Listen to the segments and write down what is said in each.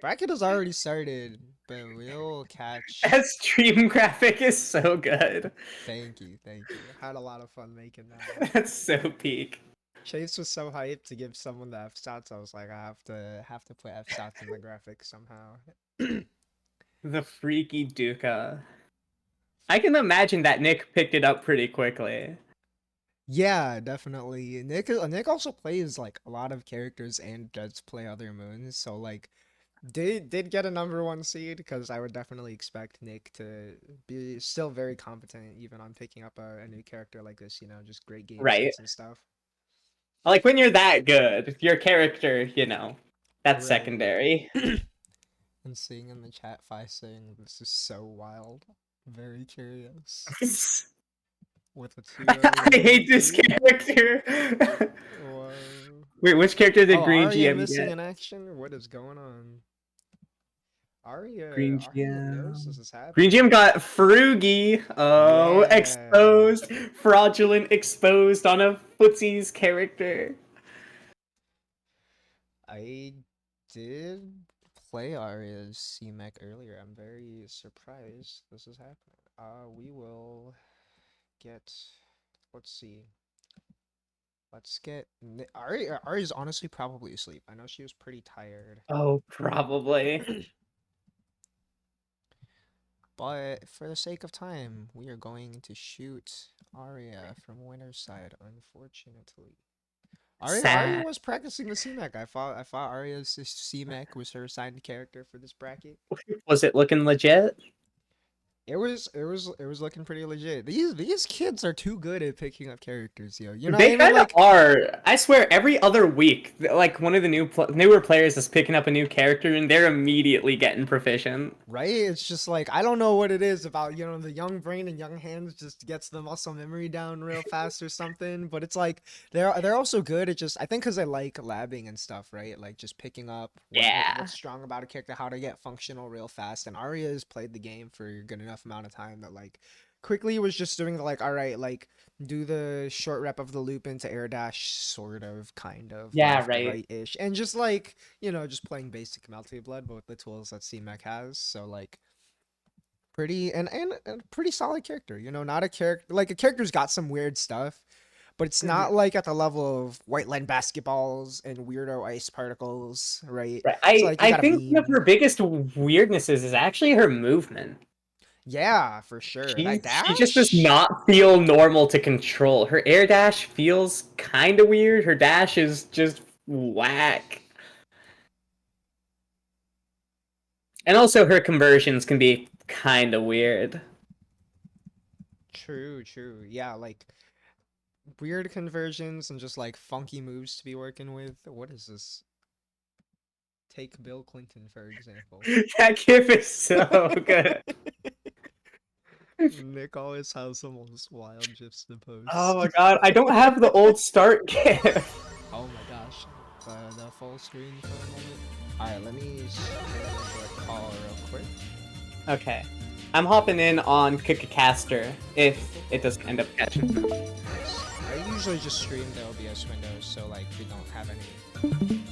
Bracket has already started, but we'll catch. That stream graphic is so good. Thank you, thank you. Had a lot of fun making that. That's so peak. Chase was so hyped to give someone the F stats. I was like, I have to put F stats in the graphics somehow. The freaky Duca. I can imagine that Nick picked it up pretty quickly. Yeah, definitely. Nick also plays like a lot of characters and does play other moons, so like did get a #1 seed because I would definitely expect Nick to be still very competent even on picking up a new character like this, you know, just great game Right. sense and stuff. Like when you're that good, your character, you know, that's Right. secondary. And seeing in the chat Fi saying this is so wild. Very curious. With a 2 I hate this character. Whoa. Wait, which character did Green Arya GM missing get? in action? What is going on? Green Arya knows this GM. is happening. Green GM got Frugi. Oh, Yeah. exposed. Fraudulent exposed on a footsie's character. I did play Arya's C-Mech earlier. I'm very surprised this is happening. We will get, let's see. Let's get Arya's honestly probably asleep. I know she was pretty tired. Oh, probably. But for the sake of time, we are going to shoot Arya from winner's side, unfortunately. Arya was practicing the C-Mech. I thought Arya's C-Mech was her assigned character for this bracket. Was it looking legit? It was looking pretty legit. These kids are too good at picking up characters, yo. You know They what I mean? kind of are. I swear, every other week, like one of the newer players is picking up a new character, and they're immediately getting proficient. Right? It's just like I don't know what it is about, you know, the young brain and young hands just gets the muscle memory down real fast or something. But it's like they're also good at just I think because I like labbing and stuff, right? Like just picking up what's strong about a character, how to get functional real fast. And Arya's played the game for a good enough amount of time that like quickly was just doing the like, all right, like do the short rep of the loop into air dash, sort of, kind of, Yeah, right. ish, and just like, you know, just playing basic Melty Blood, but with the tools that C-Mech has. So like pretty and pretty solid character, you know, not a character like a character's got some weird stuff, but it's not like at the level of white line basketballs and weirdo ice particles, right? Right. So, like, I think one of her biggest weirdnesses is actually her movement. Yeah, for sure. That dash? She just does not feel normal to control. Her air dash feels kind of weird. Her dash is just whack. And also her conversions can be kind of weird. True. Yeah, like weird conversions and just like funky moves to be working with. What is this? Take Bill Clinton, for example. That gif is so good. Nick always has the most wild gifs to post. Oh my god, I don't have the old start gif. Oh my gosh. The full screen for a moment. Alright, let me a call real quick. Okay. I'm hopping in on Caster if it doesn't end up catching. I usually just stream the OBS windows, so like we don't have any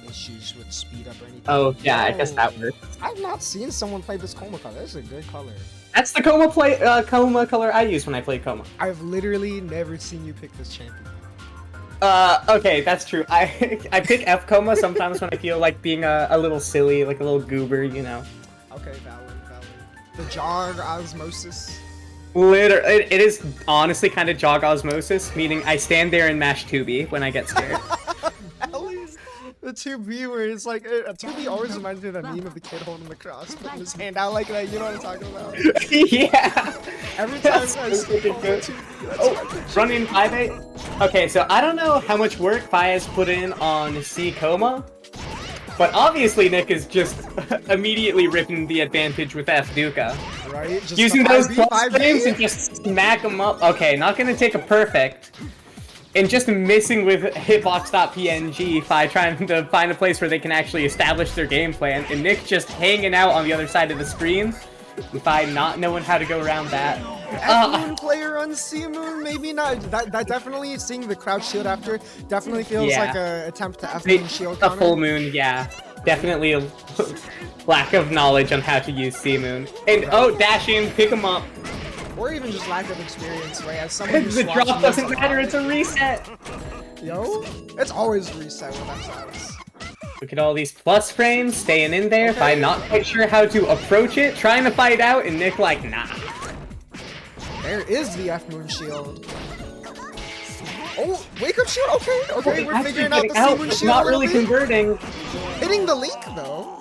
issues with speed up or anything. Oh yeah, I guess that works. I've not seen someone play this Coma color. This is a good color. That's the Coma color I use when I play Coma. I've literally never seen you pick this champion. Okay, that's true. I pick F Coma sometimes when I feel like being a little silly, like a little goober, you know. Okay, valid. The jog osmosis. Literally, it is honestly kind of jog osmosis, meaning I stand there and mash 2B when I get scared. The 2B where it's like, 2B always reminds me of that meme of the kid holding the cross, putting his hand out like that, you know what I'm talking about? Yeah! Every time I see good. Oh, running 5-8? Okay, so I don't know how much work Fi has put in on C Coma, but obviously Nick is just immediately ripping the advantage with F Duca. Right? Just using those plus frames and just smack them up. Okay, not gonna take a perfect. And just missing with hitbox.png by trying to find a place where they can actually establish their game plan, and Nick just hanging out on the other side of the screen by not knowing how to go around that. F-Moon player on C-Moon, maybe not. That definitely, seeing the crouch shield after, definitely feels like a attempt to F-Moon shield counter. A full moon, yeah. Definitely a lack of knowledge on how to use C-Moon. And oh, dash in, pick him up. Or even just lack of experience, right? As someone who The swaps drop moves doesn't a matter, lot. it's a reset. Yo, it's always reset with F-Sides. Look at all these plus frames, staying in there. Okay. I'm not quite sure how to approach it, trying to fight out, and Nick like, nah. There is the F-Moon shield. Oh, wake up shield. Okay, we're Actually figuring out the getting out, C-Moon but shield. not a little really bit. converting. Hitting the link though.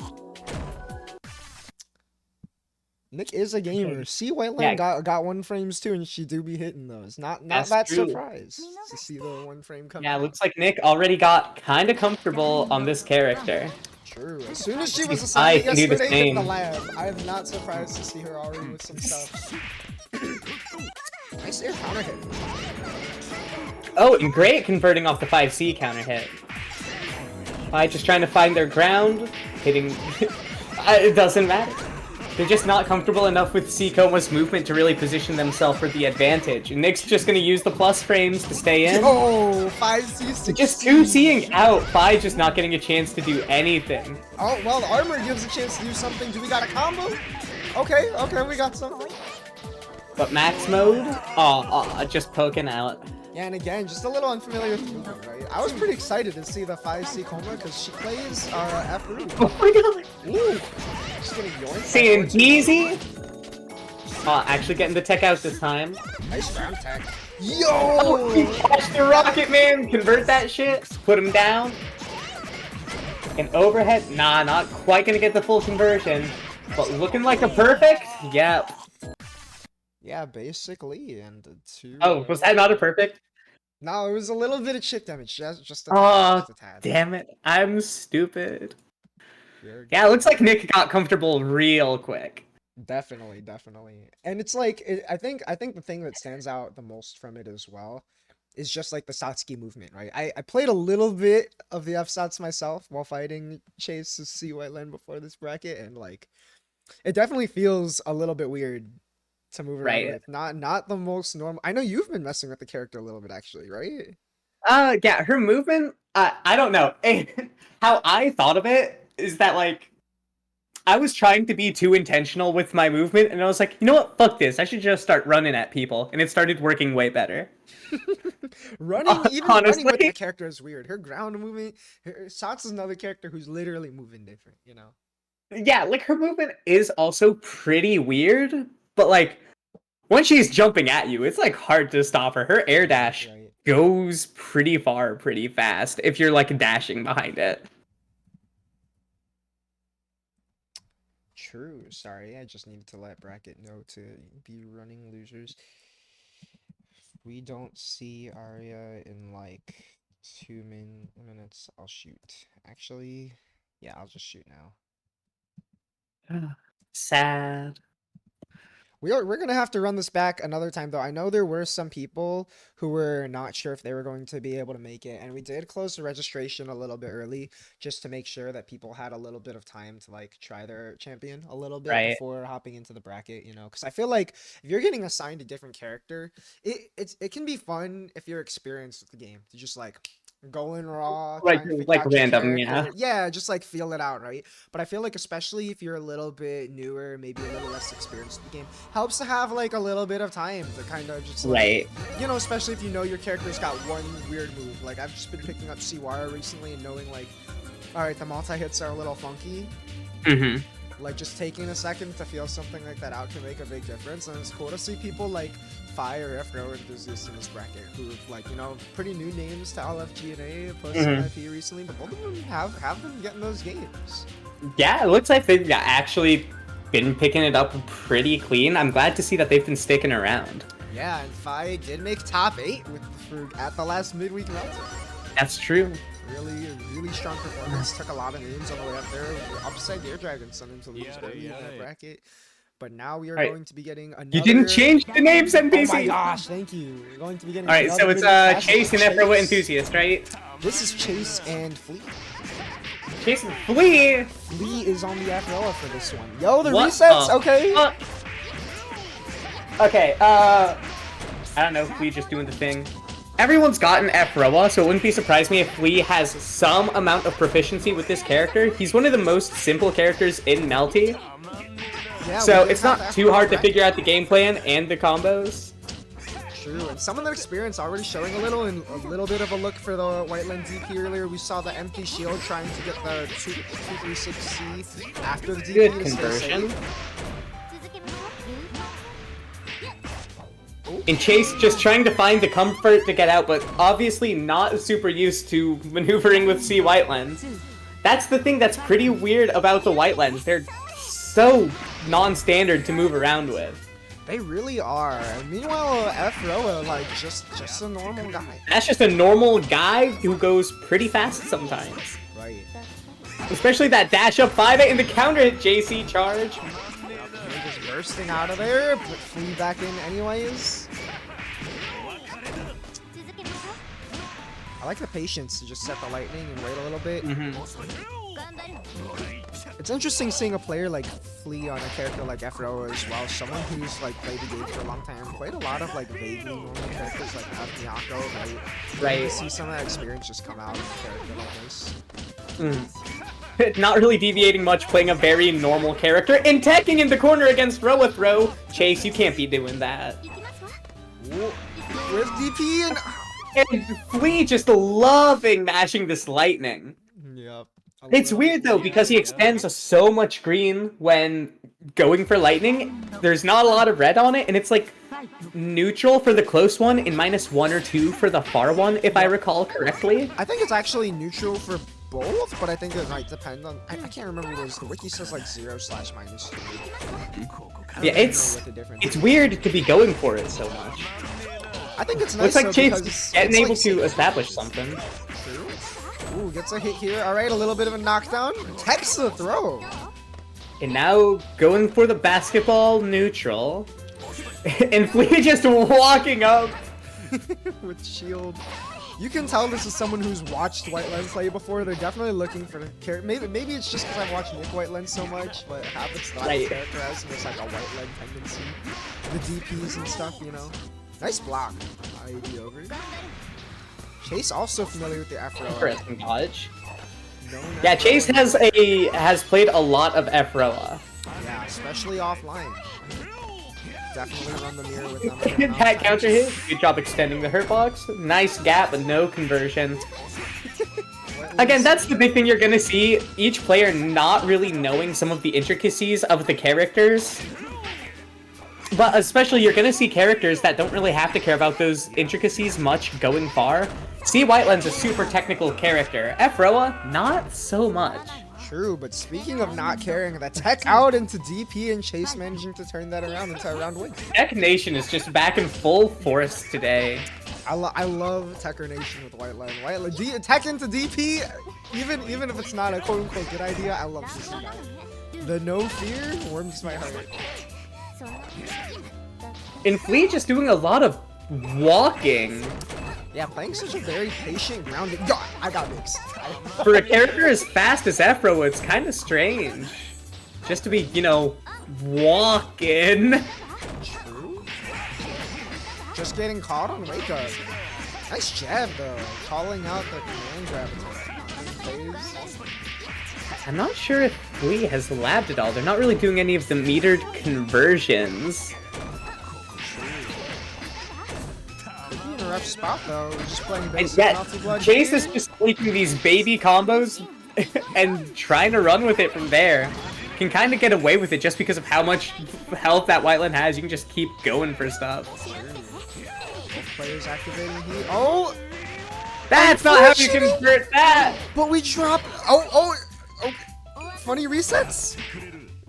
Nick is a gamer. Okay. See, Whiteland Yeah. got 1 frames too, and she do be hitting those. Not That's that true. surprised to see the 1 frame come Yeah, out. looks like Nick already got kind of comfortable on this character. True. As soon as she See was if I assigned can do the yesterday in the same. lab, I am not surprised to see her already with some stuff. Nice air counter hit. Oh, and great converting off the 5C counter hit. By just trying to find their ground, hitting... it doesn't matter. They're just not comfortable enough with Coma's movement to really position themselves for the advantage. And Nick's just gonna use the plus frames to stay in. Oh, 5C16. Just 2C'ing out, Fi just not getting a chance to do anything. Oh, well, the armor gives a chance to do something. Do we got a combo? Okay, we got something. But max mode? Just poking out. Yeah, and again, just a little unfamiliar with the movement, right? I was pretty excited to see the 5C Coma because she plays F root. Oh my god! Ooh, just getting yoinked. Seeing Deezy? Actually getting the tech out this time. Nice ground tech. Oh, he Yo! catch the rocket, man! Convert that shit, put him down. An overhead? Nah, not quite gonna get the full conversion. But looking like a perfect? Yep. Yeah, basically, and the 2. Oh, was that not a perfect? No, it was a little bit of chip damage, just a Oh, just a tad. damn it. I'm stupid. You're Yeah, it looks like Nick got comfortable real quick. Definitely. And it's like I think the thing that stands out the most from it as well is just like the Satsuki movement, right? I played a little bit of the F-Sats myself while fighting Chase to see Whiteland before this bracket, and like it definitely feels a little bit weird to move around Right. with. Not the most normal. I know you've been messing with the character a little bit actually, right? Yeah, her movement, I don't know. How I thought of it is that, like, I was trying to be too intentional with my movement, and I was like, you know what, fuck this, I should just start running at people, and it started working way better. Running with Honestly. that character is weird. Her ground movement, Sats is another character who's literally moving different, you know? Yeah, like, her movement is also pretty weird, but, like, when she's jumping at you, it's, like, hard to stop her. Her air dash Right. goes pretty far, pretty fast, if you're, like, dashing behind it. True. Sorry, I just needed to let Bracket know to be running losers. We don't see Arya in like 2 minutes. I'll shoot. Actually, yeah, I'll just shoot now. Sad. We're gonna have to run this back another time though. I know there were some people who were not sure if they were going to be able to make it, and we did close the registration a little bit early just to make sure that people had a little bit of time to like try their champion a little bit Right. before hopping into the bracket, you know, because I feel like if you're getting assigned a different character, it can be fun if you're experienced with the game to just like go in raw, Like- try and figure like out your random, yeah. character. Yeah, just like feel it out, right? But I feel like especially if you're a little bit newer, maybe a little less experienced with the game, helps to have like a little bit of time to kind of just like, Right. you know, especially if you know your character's got one weird move. Like I've just been picking up Siwara recently and knowing like, all right, the multi-hits are a little funky. Mm-hmm. Like just taking a second to feel something like that out can make a big difference, and it's cool to see people like Fire FRO enthusiasts in this bracket who like, you know, pretty new names to LFG&A posting IP recently, but both of them have been getting those games. Yeah, it looks like they've actually been picking it up pretty clean. I'm glad to see that they've been sticking around. Yeah, and Fi did make top 8 at the last midweek melting. That's true. Really strong performance. Took a lot of names on the way up there. Upside Air Dragon sent him to lose early in that bracket. But now we are Alright. going to be getting another... You didn't change the names, NPC! Oh my gosh, thank you. We're going to be getting Alright, so another it's midweek Chase and match. Efro Enthusiast, right? This is Chase and Flea. Chase and Flea! Flea is on the Afroa for this one. Yo, the What resets, the okay. Okay, I don't know, Flea just doing the thing. everyone's gotten F-Roa, so it wouldn't be surprised me if Flea has some amount of proficiency with this character. He's one of the most simple characters in Melty. Yeah, So we it's did have not too hard to F-Roa figure out the game plan and the combos. True, and some of the experience already showing a little, and a little bit of a look for the White Lens DP earlier. We saw the empty shield trying to get the 236C after the DP. Good to stay conversion. safe. And Chase just trying to find the comfort to get out, but obviously not super used to maneuvering with C White Lens. That's the thing that's pretty weird about the White Lens. They're so non-standard to move around with. They really are. And meanwhile, F-Roa, like, just a normal guy. That's just a normal guy who goes pretty fast sometimes. Right. Especially that dash up 5-8 and the counter hit JC charge. They're just bursting out of there, put Flea back in anyways. I like the patience to just set the lightning and wait a little bit. It's interesting seeing a player like Flea on a character like F-Roa as well. Someone who's like played the game for a long time, played a lot of like vaguely normal characters like Miyako, right? Right. To see some of that experience just come out in a character like this. Not really deviating much, playing a very normal character and teching in the corner against Roa throw. Chase, you can't be doing that. Ooh, with DP and And Flea just loving mashing this lightning. yep. It's weird though, because he extends so much green when going for lightning. There's not a lot of red on it, and it's like neutral for the close one and -1 or 2 for the far one, if I recall correctly. I think it's actually neutral for both, but I think it might depend on. I can't remember what it is. The wiki says like 0/-2. Yeah, it's weird to be going for it so much. I think it's nice. Looks like though, Chase because getting it's, able like, to establish something. True. Ooh, gets a hit here. All right, a little bit of a knockdown. Techs the throw. And now going for the basketball neutral. And Flea just walking up. With shield. You can tell this is someone who's watched White Lens play before. They're definitely looking for the character. Maybe it's just because I've watched Nick White Lens so much, but it happens that Right. character has just like a White Lens tendency. The DPs and stuff, you know. Nice block. IED over. Chase also familiar with the F-Roa. Interesting dodge. Known Yeah, F-Roa. Chase has played a lot of F-Roa. Yeah, especially offline. Definitely run the mirror with them. That counter hit. Good job extending the hurt box. Nice gap, but no conversion. Again, that's the big thing you're gonna see. Each player not really knowing some of the intricacies of the characters. But especially you're gonna see characters that don't really have to care about those intricacies much going far. See, White Lens a super technical character. F-Roa, not so much. True, but speaking of not caring, the tech out into DP and Chase managing to turn that around into a round win. Tech Nation is just back in full force today. I love Techer Nation with White Lens. Tech into DP, even if it's not a quote-unquote good idea, I love to see that. The no fear warms my heart. And Flea just doing a lot of walking. Yeah, playing such a very patient, grounded. God, I got mixed. For a character as fast as Afro, it's kind of strange. Just to be, you know, walking. True. Just getting caught on wake up. Nice jab though, calling out the command grab attack. I'm not sure if Flea has labbed at all. They're not really doing any of the metered conversions. In a rough spot though, we're just playing And basic yet, Melty blood Chase here. is just taking these baby combos and trying to run with it from there. Can kind of get away with it just because of how much health that Whiteland has. You can just keep going for stuff. Both players activating heat. Oh! That's not how you convert that! But we drop. Oh! Funny resets.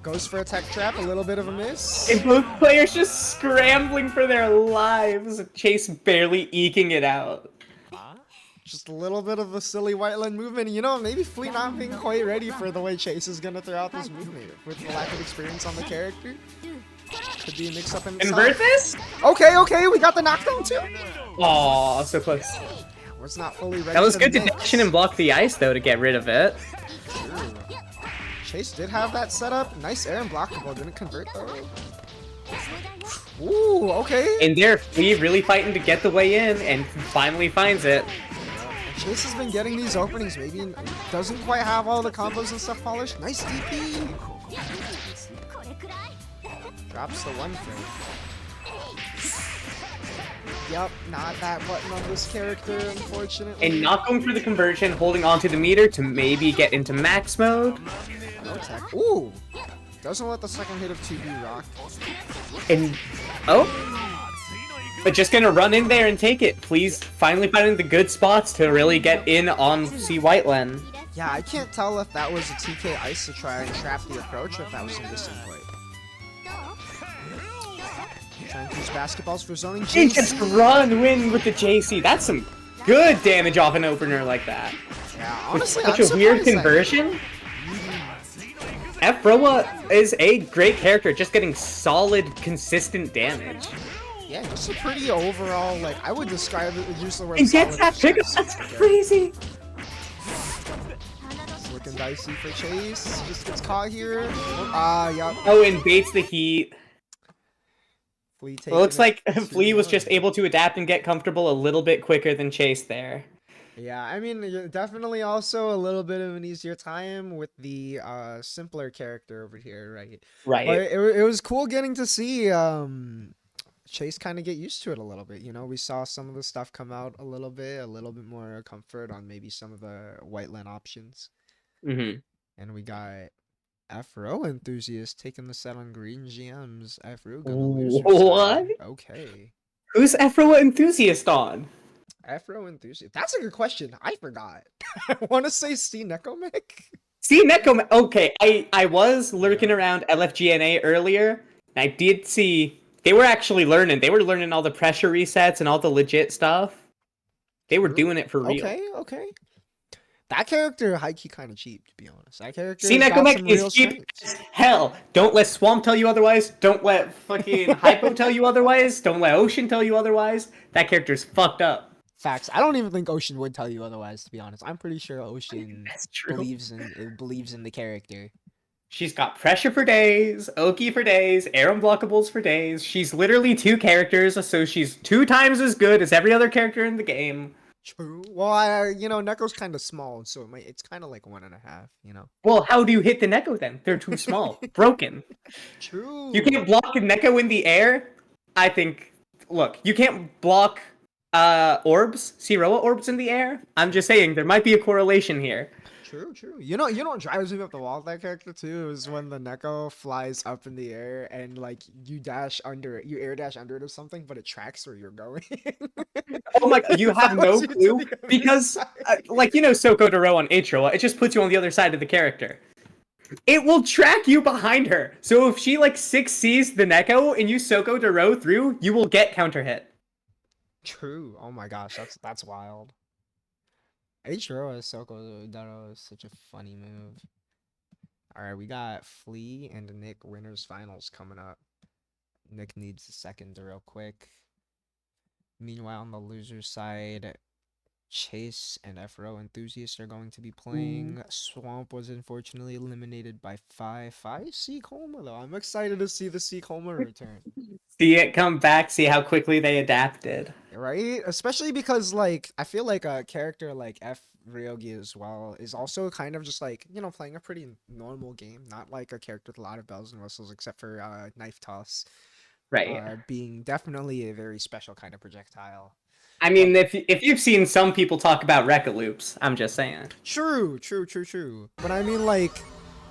Goes for a tech trap, a little bit of a miss. And both players just scrambling for their lives. Chase barely eking it out. Just a little bit of a silly Whiteland movement. You know, maybe Flea not being quite ready for the way Chase is gonna throw out this movement with the lack of experience on the character. Could be a mix-up in itself. Convert this? Okay, we got the knockdown too. Aw, so close. Was not fully ready. That was for good the to mix. dash in and block the ice, though, to get rid of it. True. Chase did have that set up. Nice air and blockable. Didn't convert though. Ooh, okay. And there, Flea really fighting to get the way in, and finally finds it. Chase has been getting these openings, maybe doesn't quite have all the combos and stuff polished. Nice DP. Drops the 1-frame. Yep, not that button on this character, unfortunately. And not going for the conversion, holding onto the meter to maybe get into max mode. No tech. Ooh! Doesn't let the second hit of 2B rock. And, oh. But just gonna run in there and take it. Please, finally finding the good spots to really get in on C Whiteland. Yeah, I can't tell if that was a TK Ice to try and trap the approach or if that was a misinput. Trying to use basketballs for zoning. He just win with the JC. That's some good damage off an opener like that. Yeah, honestly, such a weird conversion. F-Roa is a great character, just getting solid, consistent damage. Yeah, just a pretty overall, like, I would describe it with use the word and gets that pickup, that's crazy! Looking dicey for Chase, just gets caught here. Yup. Oh, and baits the heat. Flea Well, looks like Flea was just able to adapt and get comfortable a little bit quicker than Chase there. Yeah, I mean, definitely also a little bit of an easier time with the simpler character over here, right? Right. But it was cool getting to see Chase kind of get used to it a little bit. You know, we saw some of the stuff come out a little bit more comfort on maybe some of the Whiteland options. Mm-hmm. And we got Afro Enthusiast taking the set on green GMs. Afro gonna lose. What? Okay. Who's Afro Enthusiast on? Afro Enthusiast. That's a good question. I forgot. I want to say C Nekomic. See, Neko. Okay, I was lurking around LFGNA earlier. And I did see they were actually learning. They were learning all the pressure resets and all the legit stuff. They were doing it for real. Okay. That character, high-key kind of cheap, to be honest. That character See, Nekomek is cheap as hell. Don't let Swamp tell you otherwise. Don't let fucking Hypo tell you otherwise. Don't let Ocean tell you otherwise. That character's fucked up. Facts. I don't even think Ocean would tell you otherwise, to be honest. I'm pretty sure Ocean That's true. believes in the character. She's got pressure for days, Oki for days, air unblockables for days. She's literally 2 characters, so she's 2 times as good as every other character in the game. True. Well, you know, Neko's kind of small, so it's kind of like 1.5, you know? Well, how do you hit the Neko then? They're too small. Broken. True. You can't block a Neko in the air? I think... Look, you can't block orbs, Siroa orbs in the air? I'm just saying, there might be a correlation here. True. You know what drives me up the wall with that character too is when the Neko flies up in the air and like you dash under it, you air dash under it or something, but it tracks where you're going. Oh my god, you have no clue because, like, you know, Soko Doro on Atroa, it just puts you on the other side of the character. It will track you behind her. So if she like 6Cs the Neko and you Soko Doro through, you will get counter hit. True. Oh my gosh, that's wild. H-Row Soko Daro is such a funny move. Alright, we got Flea and Nick winners finals coming up. Nick needs a second real quick. Meanwhile, on the loser side, Chase and F-Row Enthusiast are going to be playing. Swamp was unfortunately eliminated by 5. See Coma though. I'm excited to see the C Coma return. See it come back, see how quickly they adapted. Right? Especially because, like, I feel like a character like F Ryogi as well is also kind of just like, you know, playing a pretty normal game. Not like a character with a lot of bells and whistles except for Knife Toss. Right. Being definitely a very special kind of projectile. I mean, if you've seen some people talk about Rekka loops, I'm just saying. True. But I mean, like,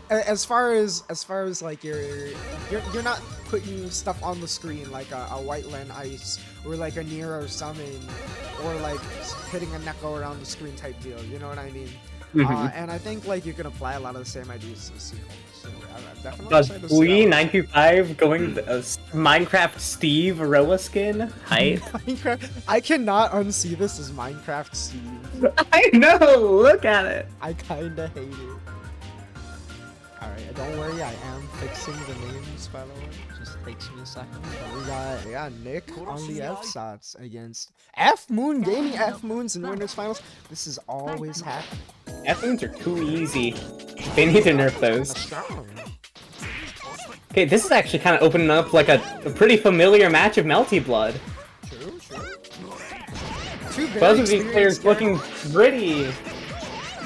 as far as like you're not putting stuff on the screen like a Whiteland Ice or like a Nero Summon or like hitting a Neko around the screen type deal. You know what I mean? And I think like you can apply a lot of the same ideas to the sequel. So I'm definitely excited to see Bui that. 925 going Minecraft Steve Roa skin height. Minecraft. I cannot unsee this as Minecraft Steve. I know. Look at it. I kinda hate it. Alright, don't worry, I am fixing the names, by the way. Just takes me a second. But we got Nick on the F-Sots against F-Moon, gaming F-Moons in winners finals. This is always happening. F-Moons are too easy. They need to nerf those. Okay, this is actually kind of opening up like a pretty familiar match of Melty Blood. True. Two very Both of these players experienced looking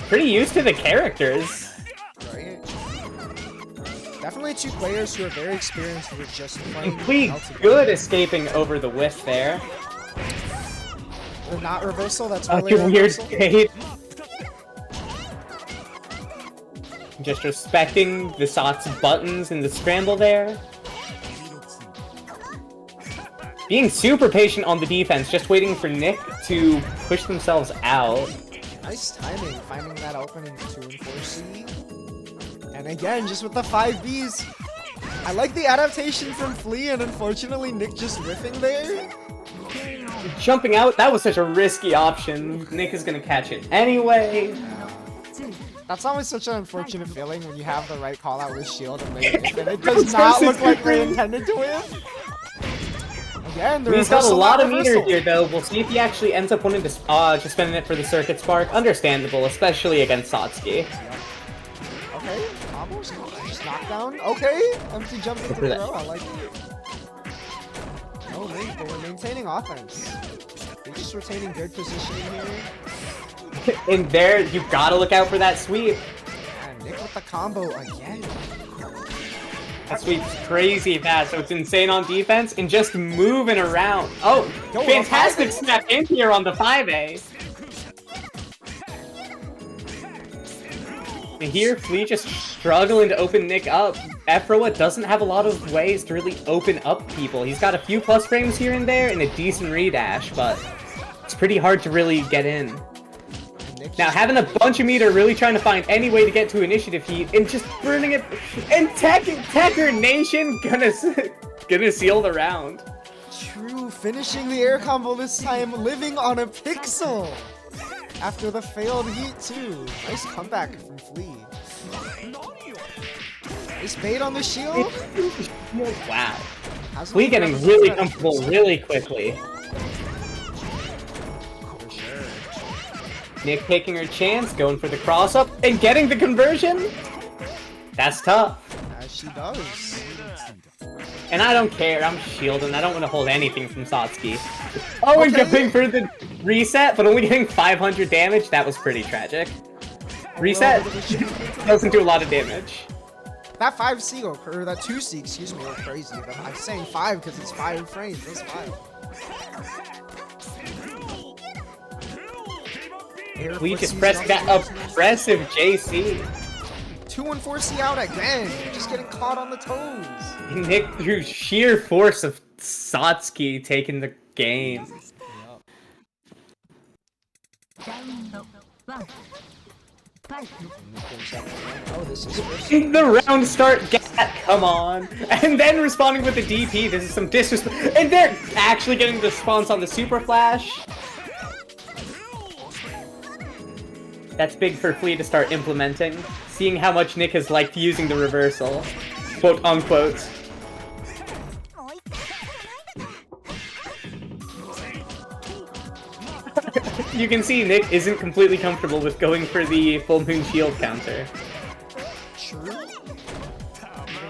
pretty used to the characters. Right. Definitely two players who are very experienced with just playing. Complete good escaping over the whiff there. The not reversal, that's Oh, really a weird reversal. fade. Just respecting the Sot's buttons and the scramble there. Being super patient on the defense, just waiting for Nick to push themselves out. Nice timing, finding that opening 2 and 4C. And again, just with the 5Bs. I like the adaptation from Flea, and unfortunately Nick just riffing there. Jumping out, that was such a risky option. Nick is gonna catch it anyway. That's always such an unfortunate feeling when you have the right call out with shield and it does not look like they intended to win. Again, He's got a lot of meter here though. We'll see if he actually ends up wanting to just spending it for the circuit spark. Understandable, especially against Satsuki. Okay, almost just knockdown. Okay, empty jump into the throw. I like it. No, Link, but we're maintaining offense. We're just retaining good positioning here. In there, you gotta look out for that sweep. And Nick with the combo again. That sweep's crazy fast, so it's insane on defense and just moving around. Oh, fantastic snap in here on the 5A. And here, Flea just struggling to open Nick up. Efroa doesn't have a lot of ways to really open up people. He's got a few plus frames here and there and a decent redash, but it's pretty hard to really get in. Now, having a bunch of meter, really trying to find any way to get to initiative heat, and just burning it, and Tekker Nation gonna seal the round. True, finishing the air combo this time, living on a pixel! After the failed heat too. Nice comeback from Flea. Nice bait on the shield. Wow. Flea getting really comfortable really quickly. Nick taking her chance, going for the cross-up, and getting the conversion? That's tough. As she does. And I don't care, I'm shielding, I don't want to hold anything from Satsuki. Oh, we're going for the reset, but only getting 500 damage? That was pretty tragic. Reset doesn't do a lot of damage. That 5C, or that 2C, excuse me, was crazy. But I'm saying 5 because it's 5 frames, that's 5. We just pressed that oppressive JC. 2 and 4C out again. Just getting caught on the toes. Nick, through sheer force of Satsuki taking the game. The round start, come on. And then responding with the DP, this is some disrespect. And they're actually getting the response on the Super Flash. That's big for Flea to start implementing, seeing how much Nick has liked using the reversal, quote unquote. You can see Nick isn't completely comfortable with going for the full moon shield counter. True. Even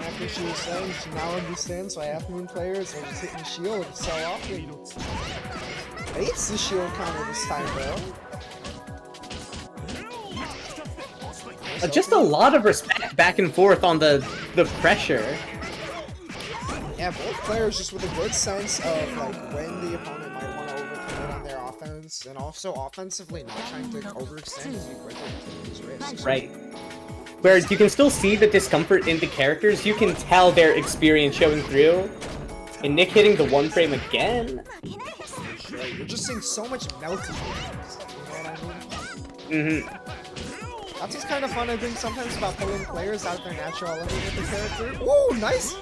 after she was saying she now understands why half moon players are just hitting the shield so often. Baits the shield counter this time though. Just a lot of respect back and forth on the pressure. Yeah, both players just with a good sense of like when the opponent might want to overcommit on their offense, and also offensively not trying to overextend as quickly to these risks. Right. Whereas you can still see the discomfort in the characters, you can tell their experience showing through. And Nick hitting the 1 frame again. Sure, you're just seeing so much melty games, you know what I mean? That's what's kind of fun, I think, sometimes about pulling players out their natural element with the character. Ooh, nice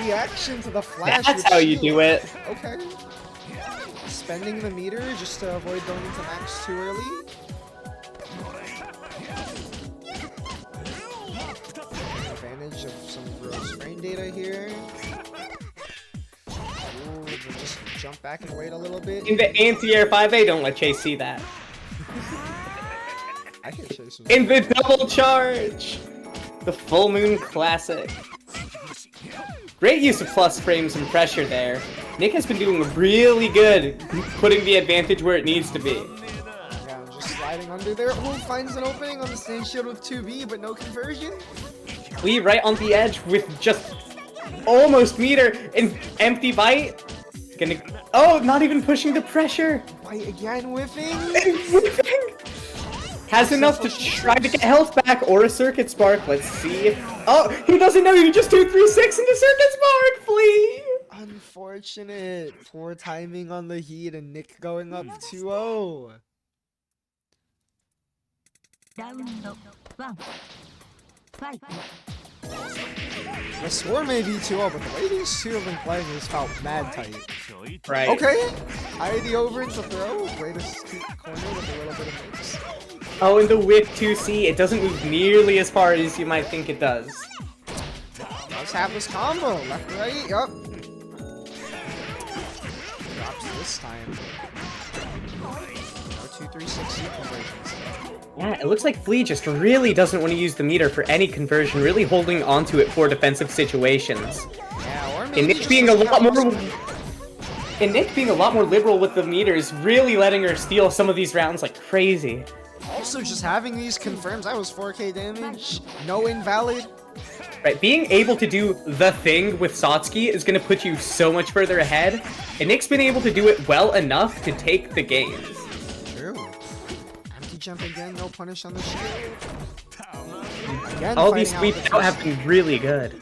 reaction to the flash. That's how you do it. Okay. Spending the meter just to avoid going into max too early. Advantage of some gross frame data here. Ooh, just jump back and wait a little bit. In the anti-air 5A, don't let Chase see that. I can chase him. In the double charge! The full moon classic. Great use of plus frames and pressure there. Nick has been doing really good, putting the advantage where it needs to be. Yeah, just sliding under there. Oh, finds an opening on the stand shield with 2B, but no conversion. Lee right on the edge with just almost meter and empty bite. Gonna, oh, not even pushing the pressure. Bite again, whiffing. Has enough to try to get health back or a circuit spark. Let's see. Oh, he doesn't know. He just 2-3-6 into circuit spark. Flee. Unfortunate. Poor timing on the heat and Nick going up 2-0. I swore maybe 2-0, but the way these two have been playing has felt mad tight. Right. Okay. ID over into throw. Way to keep the corner with a little bit of mix. Oh, and the whip 2C, it doesn't move nearly as far as you might think it does. Let's have this combo. Left, right, yup. Drops this time. No 2-3-6 conversions. Yeah, it looks like Flea just really doesn't want to use the meter for any conversion, really holding onto it for defensive situations. Yeah, or maybe And Nick being a lot more... And Nick being a lot more liberal with the meters, really letting her steal some of these rounds like crazy. Also, just having these confirms, that was 4k damage, no invalid. Right, being able to do the thing with Satsuki is going to put you so much further ahead, and Nick's been able to do it well enough to take the games. True. Empty jump again, no punish on the shield. Again, All these fighting sweeps out have been really good.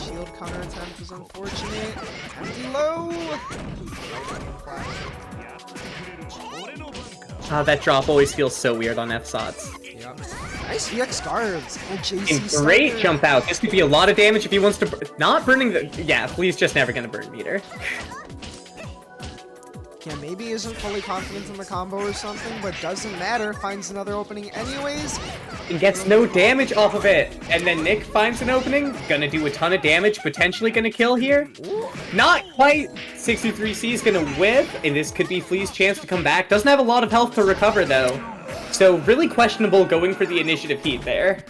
Shield counter attempt is unfortunate. Empty low. That drop always feels so weird on FSOTs. Yep. Nice EX guards. And JC And great Sucker. jump out. This could be a lot of damage if he wants to... Not burning the... Yeah, Flea's just never gonna burn meter. Yeah, maybe isn't fully confident in the combo or something, but doesn't matter. Finds another opening anyways. And gets no damage off of it. And then Nick finds an opening. Gonna do a ton of damage. Potentially gonna kill here. Ooh. Not quite. 63C is gonna whip. And this could be Flea's chance to come back. Doesn't have a lot of health to recover though. So really questionable going for the initiative heat there.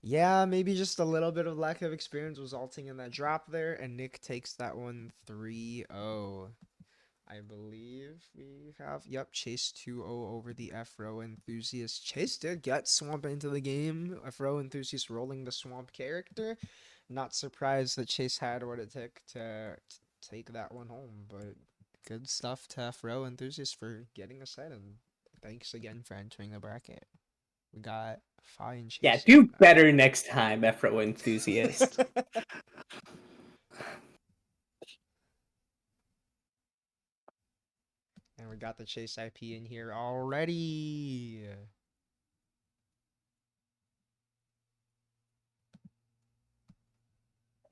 Yeah, maybe just a little bit of lack of experience resulting in that drop there, and Nick takes that one 3-0. I believe we have, yep, Chase 2-0 over the F-Row Enthusiast. Chase did get Swamp into the game. F-Row Enthusiast rolling the Swamp character. Not surprised that Chase had what it took to take that one home, but good stuff to F-Row Enthusiast for getting us ahead, and thanks again for entering the bracket. We got Fi and Chase. Yeah, do better next time, F-Row Enthusiast. And we got the Chase IP in here already.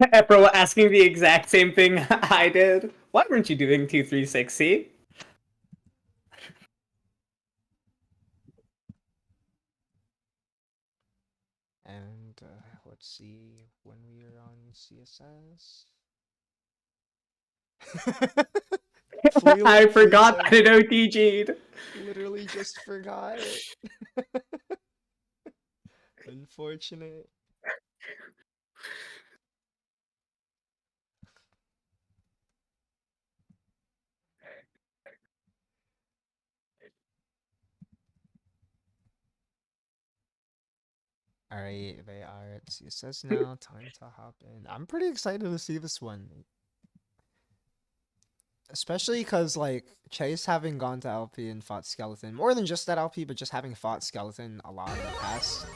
F-Row asking the exact same thing I did. Why weren't you doing 2-3-6C? And let's see when we are on CSS. I forgot that it OTG'd. Literally just forgot. Unfortunate. Alright, they are at CSS now. Time to hop in. I'm pretty excited to see this one. Especially because, like, Chase having gone to LP and fought Skeleton, more than just that LP, but just having fought Skeleton a lot in the past.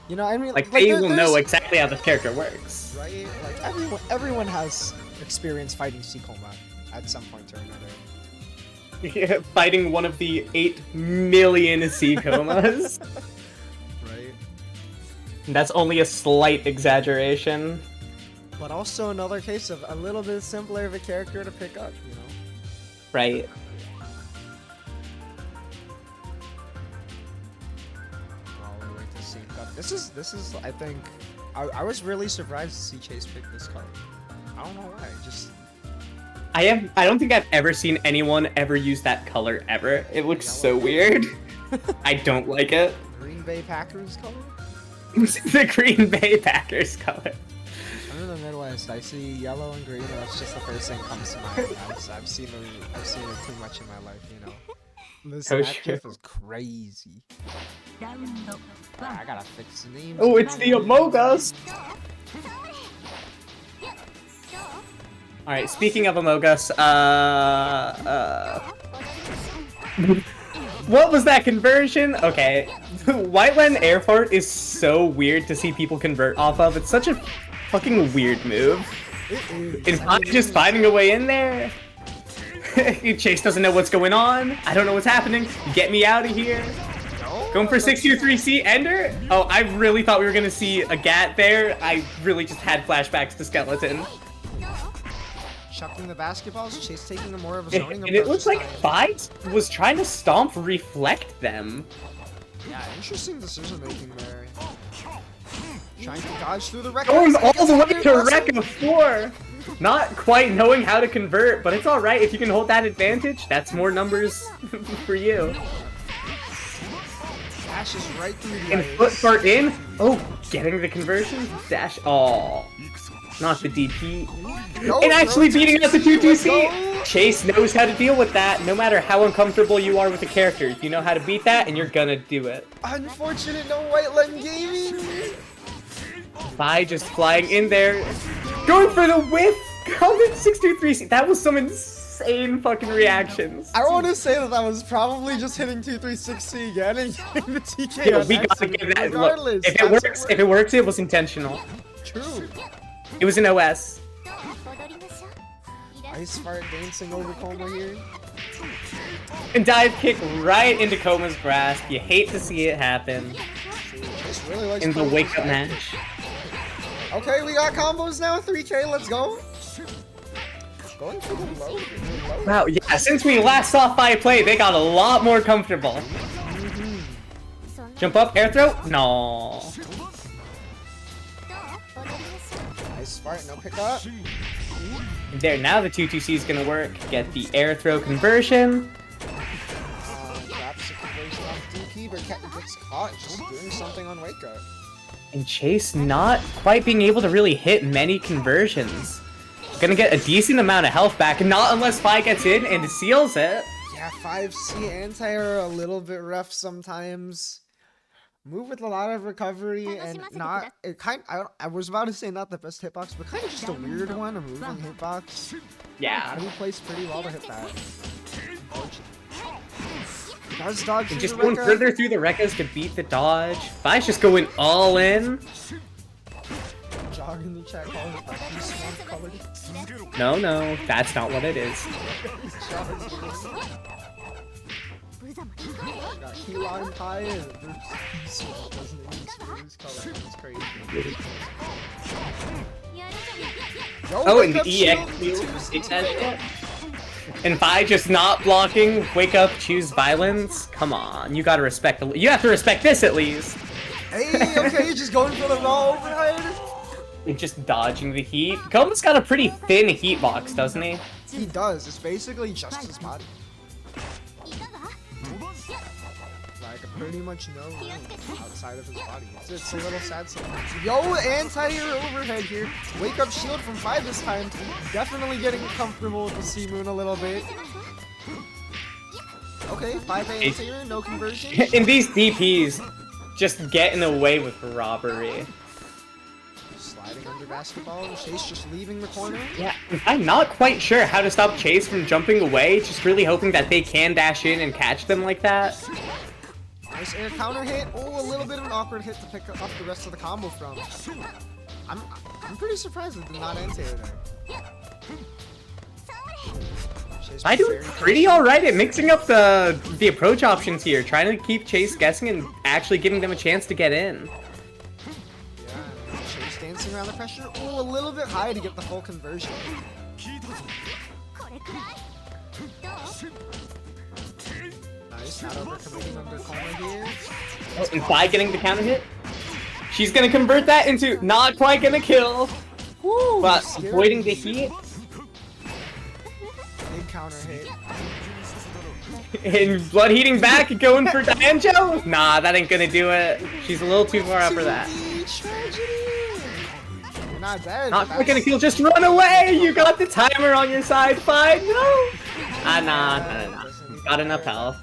You know, I mean, like they will know exactly how this character works. Right? Like, everyone has experience fighting Seacoma at some point or another. Yeah, fighting one of the 8 million Seacomas. Right? That's only a slight exaggeration. But also another case of a little bit simpler of a character to pick up, you know? Right. While we wait to see. This is, I think, I was really surprised to see Chase pick this card. I don't know why, just... I don't think I've ever seen anyone ever use that color ever. It looks so weird. I don't like it. Green Bay Packers color? The Green Bay Packers color. I'm in the Midwest. I see yellow and green, and that's just the first thing that comes to mind. I've seen it too much in my life, you know. Listen, that GIF is crazy. I gotta fix the names. Oh, it's the Among Us. All right. Speaking of Among Us, what was that conversion? Okay, Whiteland Air Fart is so weird to see people convert off of. It's such a fucking weird move. Is I just finding a way in there? Chase doesn't know what's going on. I don't know what's happening. Get me out of here. Going for 623C Ender? Oh, I really thought we were gonna see a Gat there. I really just had flashbacks to Skeleton. Chucking the basketballs, Chase taking the more of a zoning approach. And it looks like Fight was trying to stomp reflect them. Yeah, interesting decision making there. Trying to dodge through the wreck. Going all the way to wreck of 4. Not quite knowing how to convert, but it's alright if you can hold that advantage. That's more numbers for you. Dashes right through the And ice. foot fart in. Oh, getting the conversion. Dash. Oh, not the DP. And actually beating out the 2-2C. Chase knows how to deal with that. No matter how uncomfortable you are with the character, you know how to beat that, and you're gonna do it. Unfortunate, no Whiteland Gaming. By just flying in there, going for the whiff. Coming 623C. That was some insane fucking reactions. I want to say that was probably just hitting 2-3-6C again and getting the TK. Yeah, we gotta give that. Look, if it works, it was intentional. True. It was an OS. Ice fart dancing over Coma here. And dive kick right into Koma's grasp. You hate to see it happen. Really likes In the wake up match. Okay, we got combos now. 3K, let's go. Going for the low. Wow, yeah, since we last saw Fight play, they got a lot more comfortable. Jump up, air throw? No. Nice fart, no pickup. There, now the 2-2C is gonna work. Get the air throw conversion. Grabs the conversion off DP, but gets caught just doing something on wake up. And Chase not quite being able to really hit many conversions. Gonna get a decent amount of health back, not unless Fi gets in and seals it. Yeah, 5C anti are a little bit rough sometimes. Move with a lot of recovery and not it I was about to say not the best hitbox, but kind of just a weird one, a moving hitbox. Yeah. Gotta be placed pretty well to hit that. Does dodge And just going further through the Rekkas to beat the dodge. Fi's just going all in. Jog in the chat calling it a swamp color. No, that's not what it is. Got key line high and swamp doesn't even use color. It's crazy. Oh, and the EX. And Fi just not blocking, wake up, choose violence. Come on, you gotta respect the. You have to respect this at least. Hey, okay, just going for the raw overhead. And just dodging the heat. Koma's got a pretty thin heat box, doesn't he? He does. It's basically just his body. Like pretty much no room outside of his body. It's a little sad sometimes. Yo, anti-air overhead here. Wake up shield from 5 this time. Definitely getting comfortable with the Sea Moon a little bit. Okay, 5 anti-air, no conversion. In these DPs, just getting away with robbery. Sliding under basketball, and Chase just leaving the corner. Yeah, I'm not quite sure how to stop Chase from jumping away, just really hoping that they can dash in and catch them like that. Nice air counter hit. Oh, a little bit of an awkward hit to pick up the rest of the combo from. I'm pretty surprised it did not anti-air there. I do pretty alright at mixing up the approach options here, trying to keep Chase guessing and actually giving them a chance to get in. Yeah, Chase dancing around the pressure. Oh, a little bit high to get the full conversion. Nice, not overcommitting under Coma here. Oh, and Fi getting the counter hit. She's gonna convert that into not quite gonna kill. Woo, But avoiding the heat. Big counter hit. And blood heating back, going for Danjo? Nah, that ain't gonna do it. She's a little too far up for that. You're not dead. Not quite gonna kill, just run away! You got the timer on your side, fine, no! Nah. Got enough health.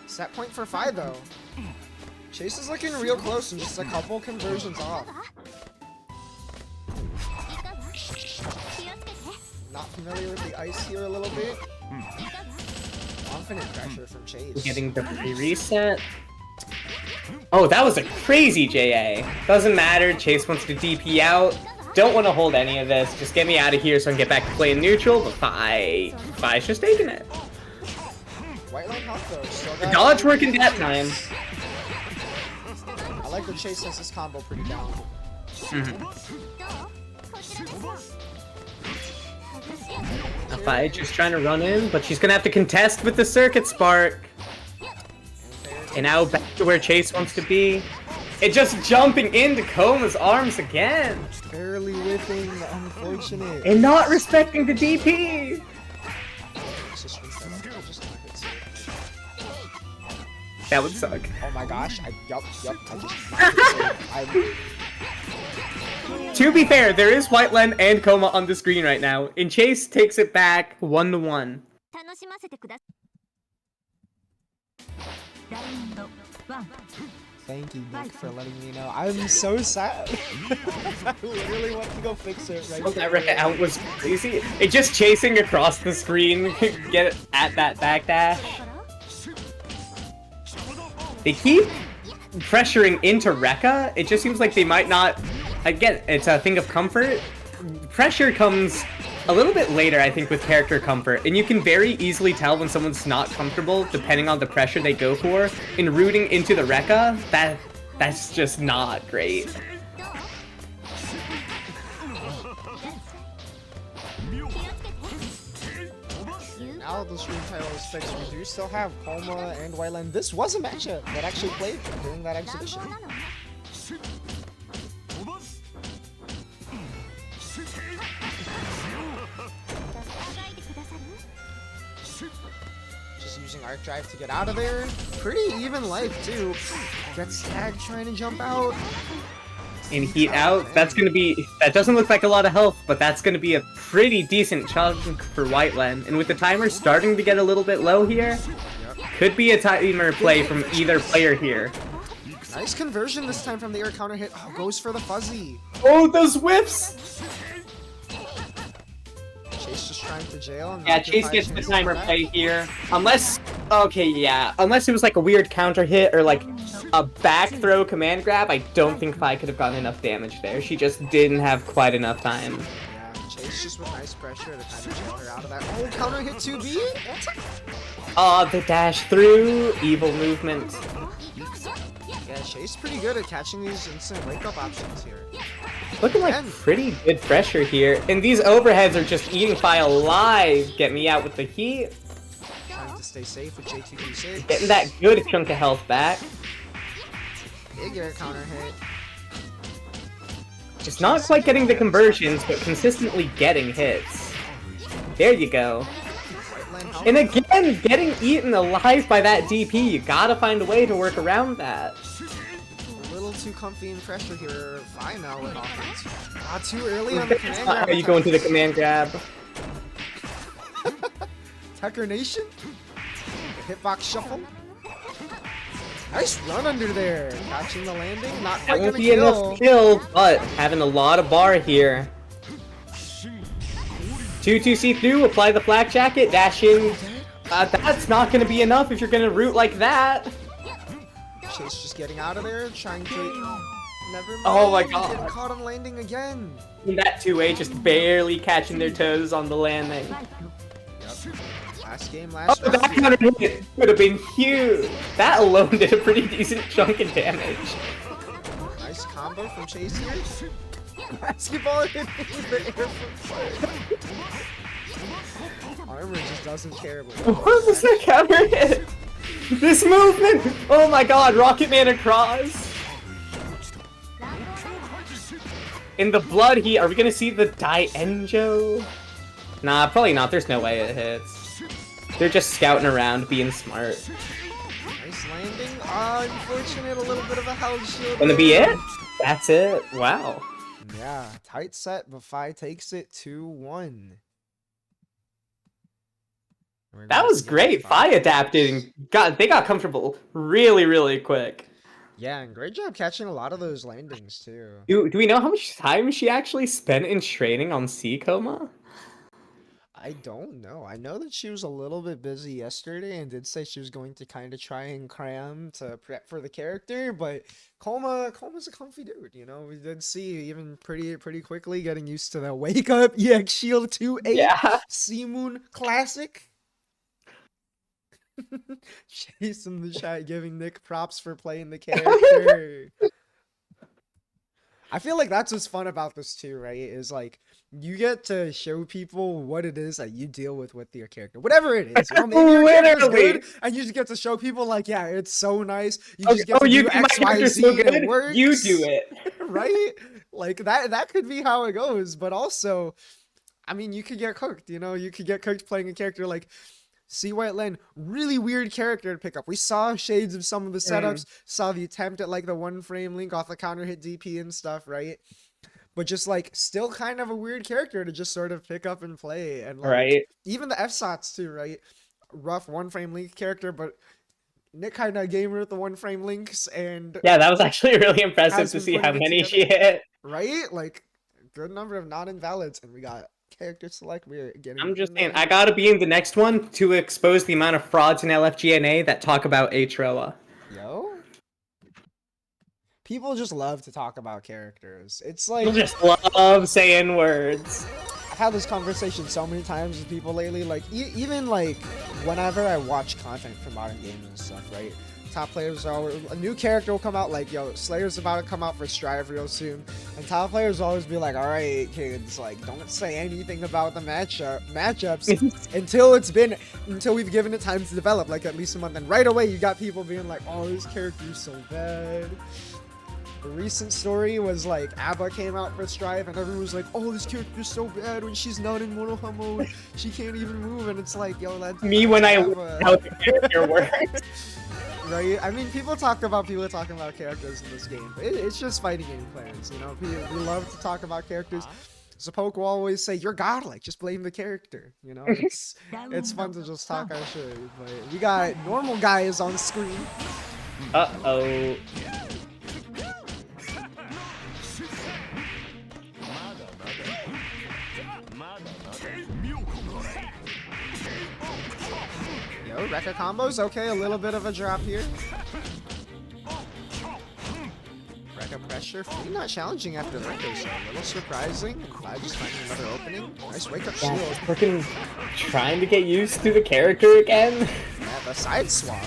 Set point for Phi though. Chase is looking real close and just a couple conversions off. Not familiar with the ice here a little bit. Confident pressure from Chase. Getting the reset. Oh, that was a crazy JA. Doesn't matter, Chase wants to DP out. Don't want to hold any of this. Just get me out of here so I can get back to playing neutral, but Phi's just taking it. White line health though. Still The got dodge working that time. I like that Chase has this combo pretty down. Phi just trying to run in, but she's gonna have to contest with the Circuit Spark. And now back to where Chase wants to be. It just jumping into Koma's arms again. Barely whiffing, unfortunate. And not respecting the DP. That would suck. Oh my gosh, yup, I just To be fair, there is White Len and Koma on the screen right now, and Chase takes it back 1-1. Thank you, Nick, for letting me know. I'm so sad. I literally want to go fix it right now. That Rekka out was crazy. It just chasing across the screen, get at that backdash. They keep pressuring into Rekka. It just seems like they might not. Again, it's a thing of comfort. Pressure comes a little bit later, I think, with character comfort, and you can very easily tell when someone's not comfortable depending on the pressure they go for. In rooting into the Rekka, that's just not great. Now the stream title is fixed. We do still have Koma and Whiteland. This was a matchup that actually played during that exhibition. Just using Arc Drive to get out of there. Pretty even life too. Gets tagged trying to jump out. And heat out, that doesn't look like a lot of health, but that's gonna be a pretty decent chunk for Whiteland. And with the timer starting to get a little bit low here, could be a timer play from either player here. Nice conversion this time from the air counter hit. Oh, goes for the fuzzy. Oh, those whiffs! Chase just trying to jail. And Yeah, Chase gets the timer play here. Unless it was like a weird counter hit or like a back throw command grab, I don't think Phi could have gotten enough damage there. She just didn't have quite enough time. Yeah, Chase just with nice pressure to kind of jail her out of that. Oh, counter hit 2B. The dash through, evil movement. Yeah, Chase pretty good at catching these instant wake-up options here. Looking like pretty good pressure here. And these overheads are just eating Phi alive. Get me out with the heat. Trying to stay safe with J226. Getting that good chunk of health back. Big air counter hit. Just not quite getting the conversions, but consistently getting hits. There you go. And again, getting eaten alive by that DP. You gotta find a way to work around that. A little too comfy in pressure here. Fine now with offense. Not too early on the command grab. How you going to the command grab? Tucker Nation. The hitbox shuffle. Nice run under there. Catching the landing. Not quite That won't gonna be kill. enough kill, but having a lot of bar here. 2-2-C through, apply the flak jacket, dash in. That's not going to be enough if you're going to root like that. Chase just getting out of there, trying to... Never mind. Oh my god. Getting caught on landing again. And that 2A just barely catching their toes on the landing. Yep. Last game, last Oh, that counter hit would have been huge. That alone did a pretty decent chunk of damage. Nice combo from Chase here. Basketball hit the air from Armor just doesn't care about it. What was that counter hit? This movement! Oh my god, Rocket Man across! In the blood heat, are we gonna see the Dienjo? Nah, probably not. There's no way it hits. They're just scouting around, being smart. Nice landing. Unfortunate, a little bit of a held shield. Gonna be there. it? That's it? Wow. Yeah, tight set, but Fi takes it 2-1. That was great. Fi adapted and they got comfortable really, really quick. Yeah, and great job catching a lot of those landings too. Do we know how much time she actually spent in training on C Coma? I don't know. I know that she was a little bit busy yesterday and did say she was going to kind of try and cram to prep for the character, but Coma's a comfy dude, you know. We did see even pretty quickly getting used to the wake up EX Shield 2-8 Yeah. Sea Moon Classic. Chase in the chat giving Nick props for playing the character. I feel like that's what's fun about this too, right? Is like you get to show people what it is that you deal with your character, whatever it is. You know, maybe your character's good, and you just get to show people like, yeah, it's so nice. You just get to do X, Y, Z, so and it works. You do it, right? Like that could be how it goes. But also, I mean, you could get cooked. You know, you could get cooked playing a character like See White Land, really weird character to pick up. We saw shades of some of the setups, saw the attempt at like the one frame link off the counter hit DP and stuff, right? But just like still kind of a weird character to just sort of pick up and play. And like, right? Even the FSOTs too, right? Rough one frame link character, but Nick kind of gamer with the one frame links. And yeah, that was actually really impressive to see how many she hit. Right? Like a good number of non-invalids, and we got character select. We're getting. I'm just saying, I gotta be in the next one to expose the amount of frauds in LFGNA that talk about HROA. Yo, people just love to talk about characters. It's like people just love saying words. I've had this conversation so many times with people lately. Like even like whenever I watch content for modern games and stuff, right? Top players are always, a new character will come out, like, yo, Slayer's about to come out for Strive real soon, and top players always be like, all right, kids, like, don't say anything about the matchups until we've given it time to develop, like at least a month. And right away, you got people being like, oh, this character's so bad. The recent story was like ABBA came out for Strive, and everyone was like, oh, this character's so bad when she's not in Monoha mode. She can't even move, and it's like, yo, that's me when I learned how the character works. Right? I mean, people talking about characters in this game. It's just fighting game players, you know? We love to talk about characters. Zapoke will always say, you're godlike, just blame the character, you know? It's fun to just talk our shit, but we got normal guys on screen. Uh-oh. Rekka combos, okay, a little bit of a drop here. Rekka pressure, Flea not challenging after the Rekka, so a little surprising. Clyde just finding another opening. Nice wake up shield. Freaking trying to get used to the character again. Yeah, the side swap.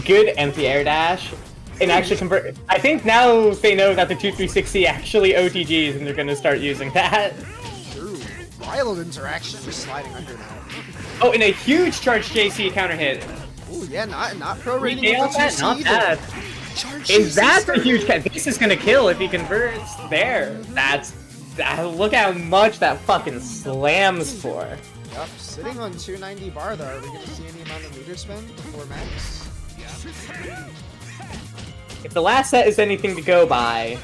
Good empty air dash. And actually convert. I think now they know that the 2360 actually OTGs and they're gonna start using that. Wild interaction, just sliding under that. Oh, and a huge charge JC counter hit. Oh yeah, not pro rating. Not bad. And that's a huge cat. This is gonna kill if he converts. There. Look how much that fucking slams for. Yep, sitting on 290 bar though. Are we gonna see any amount of meter spend before max? If the last set is anything to go by,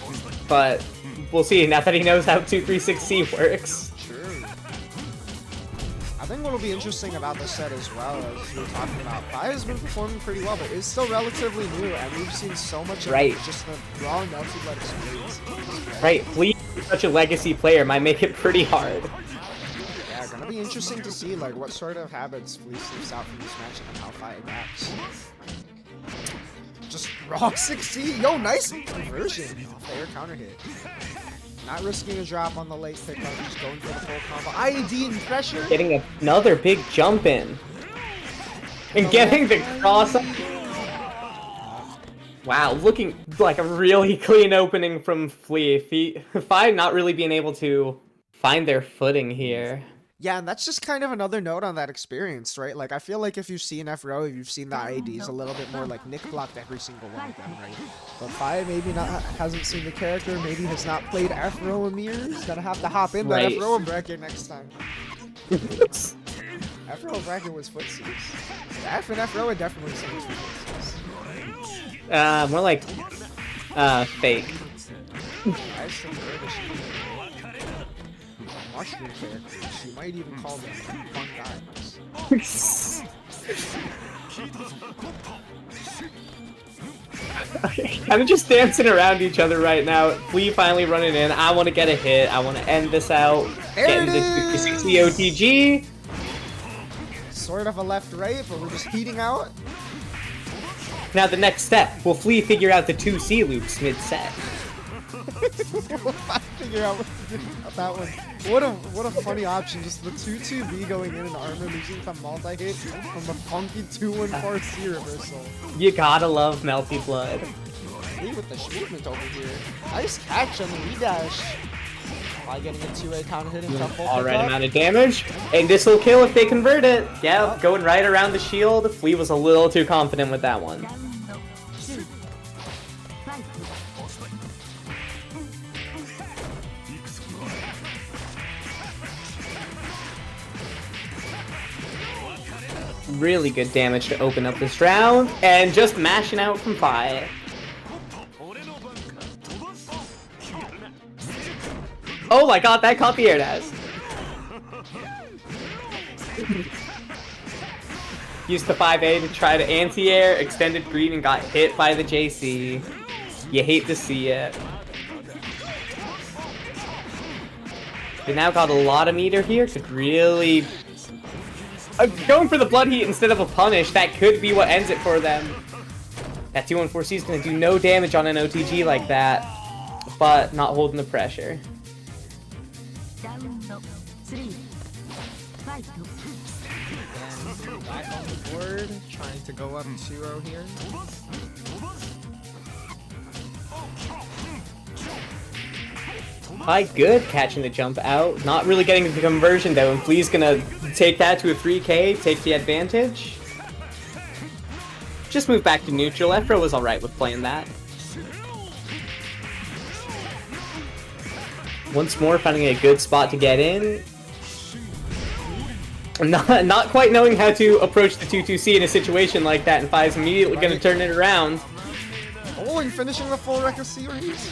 but we'll see now that he knows how 236C works. I think what'll be interesting about this set as well, as we were talking about, Fi has been performing pretty well, but it's still relatively new, and we've seen so much of just the raw Melty-led experience. Right, Flea is such a legacy player, might make it pretty hard. Yeah, gonna be interesting to see like what sort of habits Flea slips out from this matchup and how Fi adapts. Just raw 6C, yo, nice conversion. Fair counter hit. Not risking a drop on the late pickup, just going for the full combo. IED and pressure. Getting another big jump in. And getting the cross up. Wow, looking like a really clean opening from Flea. Fi not really being able to find their footing here. Yeah, and that's just kind of another note on that experience, right? Like, I feel like if you've seen F-Row, you've seen the IDs a little bit more, like, Nick blocked every single one of them, right? But Fi maybe not hasn't seen the character, maybe has not played F-Row in years. Gonna have to hop in that Right. F-Row bracket next time. F-Row bracket was footsies. F and F-Row would definitely say it's footsies. More like, fake. I still prefer the mushroom characters. You might even call them fun guys. Kind of just dancing around each other right now. Flea finally running in. I want to get a hit. I want to end this out. There Getting it the is! 60 OTG. Sort of a left-right, but we're just heating out. Now the next step. Will Flea figure out the 2C loops mid-set? We'll figure out what to do about that one. What a funny option. Just the 2-2B going in and armor losing from multi-hit from the funky 2-1-4-C reversal. You gotta love Melty Blood. Flea with the movement over here. Nice catch on the redash. By getting a 2A counter hit and tough All right amount of damage. And this will kill if they convert it. Yeah, going right around the shield. Flea was a little too confident with that one. Really good damage to open up this round, and just mashing out from Fi. Oh my god, that caught the air dash. Used the 5A to try to anti-air, extended green, and got hit by the JC. You hate to see it. They now got a lot of meter here, could really... going for the blood heat instead of a punish, that could be what ends it for them. That 2-1-4-C is going to do no damage on an OTG like that, but not holding the pressure. And back on the board, trying to go up 2-0 here. Fi good catching the jump out, not really getting the conversion though, and Flea's gonna take that to a 3K, take the advantage. Just move back to neutral. F-Row was alright with playing that. Once more, finding a good spot to get in. Not quite knowing how to approach the 2-2C in a situation like that, and Fi's immediately gonna turn it around. Oh, and finishing the full record series.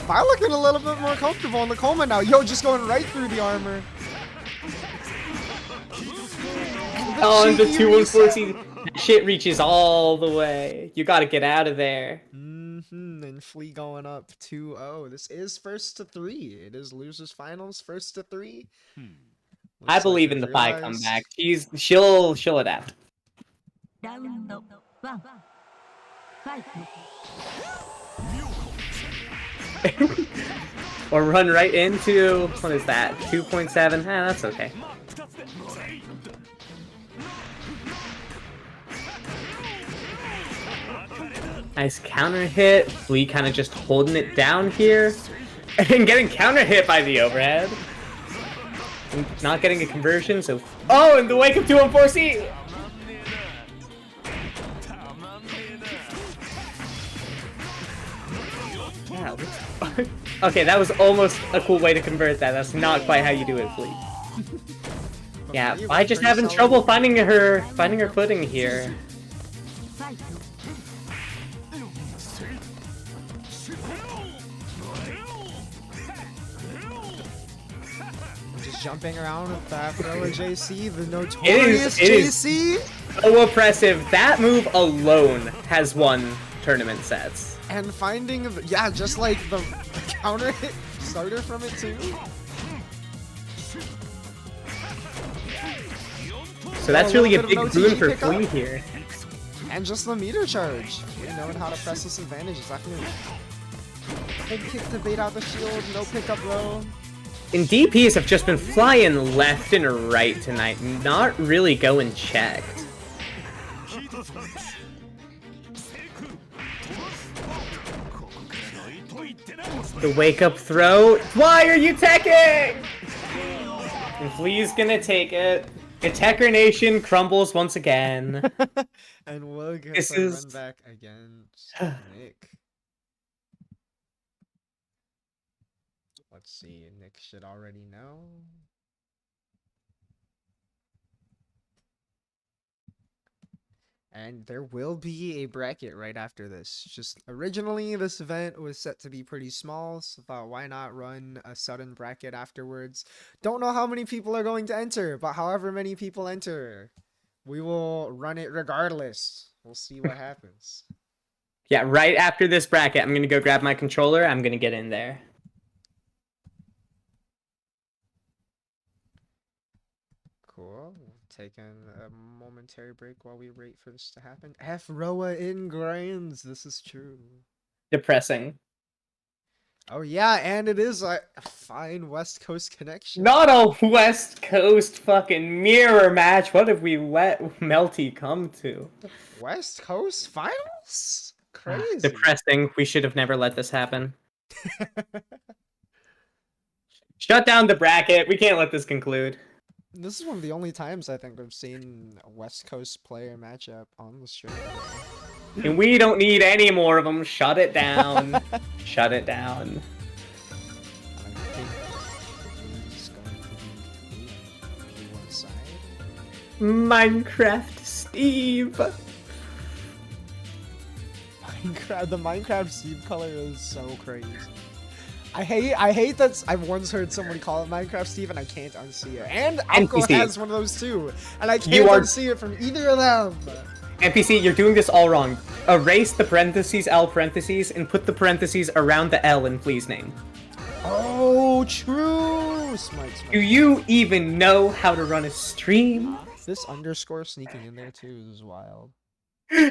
Fi looking a little bit more comfortable in the coma now. Yo, just going right through the armor. Oh, and the 2-1-4-C. That shit reaches all the way. You gotta get out of there. And Flea going up 2-0. This is first to 3. It is losers finals, first to 3. I believe in the Fi comeback. She'll adapt. Round 1. Fight. Or run right into, what is that, 2.7? That's okay. Nice counter hit. Flea kind of just holding it down here. And getting counter hit by the overhead. Not getting a conversion, so... Oh, in the wake of 2-1-4-C! Yeah, okay, that was almost a cool way to convert that. That's not quite how you do it, Flea. Yeah, I just having trouble finding her footing here. Just jumping around with that thrower JC, the notorious JC. So oppressive. That move alone has won tournament sets. And finding, yeah, just like the counter hit starter from it too. So that's really a big boon for Flea here. And just the meter charge. Flea knowing how to press this advantage is definitely big kick to bait out the shield, no pickup low. And DPs have just been flying left and right tonight, not really going checked. The wake up throw. Why are you teching? And Flea's gonna take it. Attacker Nation crumbles once again. And we'll get This the is- run back against Nick. Let's see, Nick should already know. And there will be a bracket right after this. Just originally, this event was set to be pretty small, so thought why not run a sudden bracket afterwards. Don't know how many people are going to enter, but however many people enter, we will run it regardless. We'll see what happens. Yeah, right after this bracket, I'm gonna go grab my controller. I'm gonna get in there. Cool. Taking a momentary break while we wait for this to happen. F Roa in grinds. This is true. Depressing. Oh yeah, and it is a fine West Coast connection. Not a West Coast fucking mirror match. What have we let Melty come to? West Coast finals? Crazy. Depressing. We should have never let this happen. Shut down the bracket. We can't let this conclude. This is one of the only times I think I've seen a West Coast player matchup on the stream. And we don't need any more of them. Shut it down. Shut it down. I think he's going to be one side. Minecraft Steve. The Minecraft Steve color is so crazy. I hate that I've once heard somebody call it Minecraft Steve and I can't unsee it. And Alco NPC. has one of those too, and I You can't are- unsee it from either of them. NPC, you're doing this all wrong. Erase the parentheses, L parentheses, and put the parentheses around the L in Flea's name. Oh, true. Smart. Do you even know how to run a stream? This underscore sneaking in there too is wild. I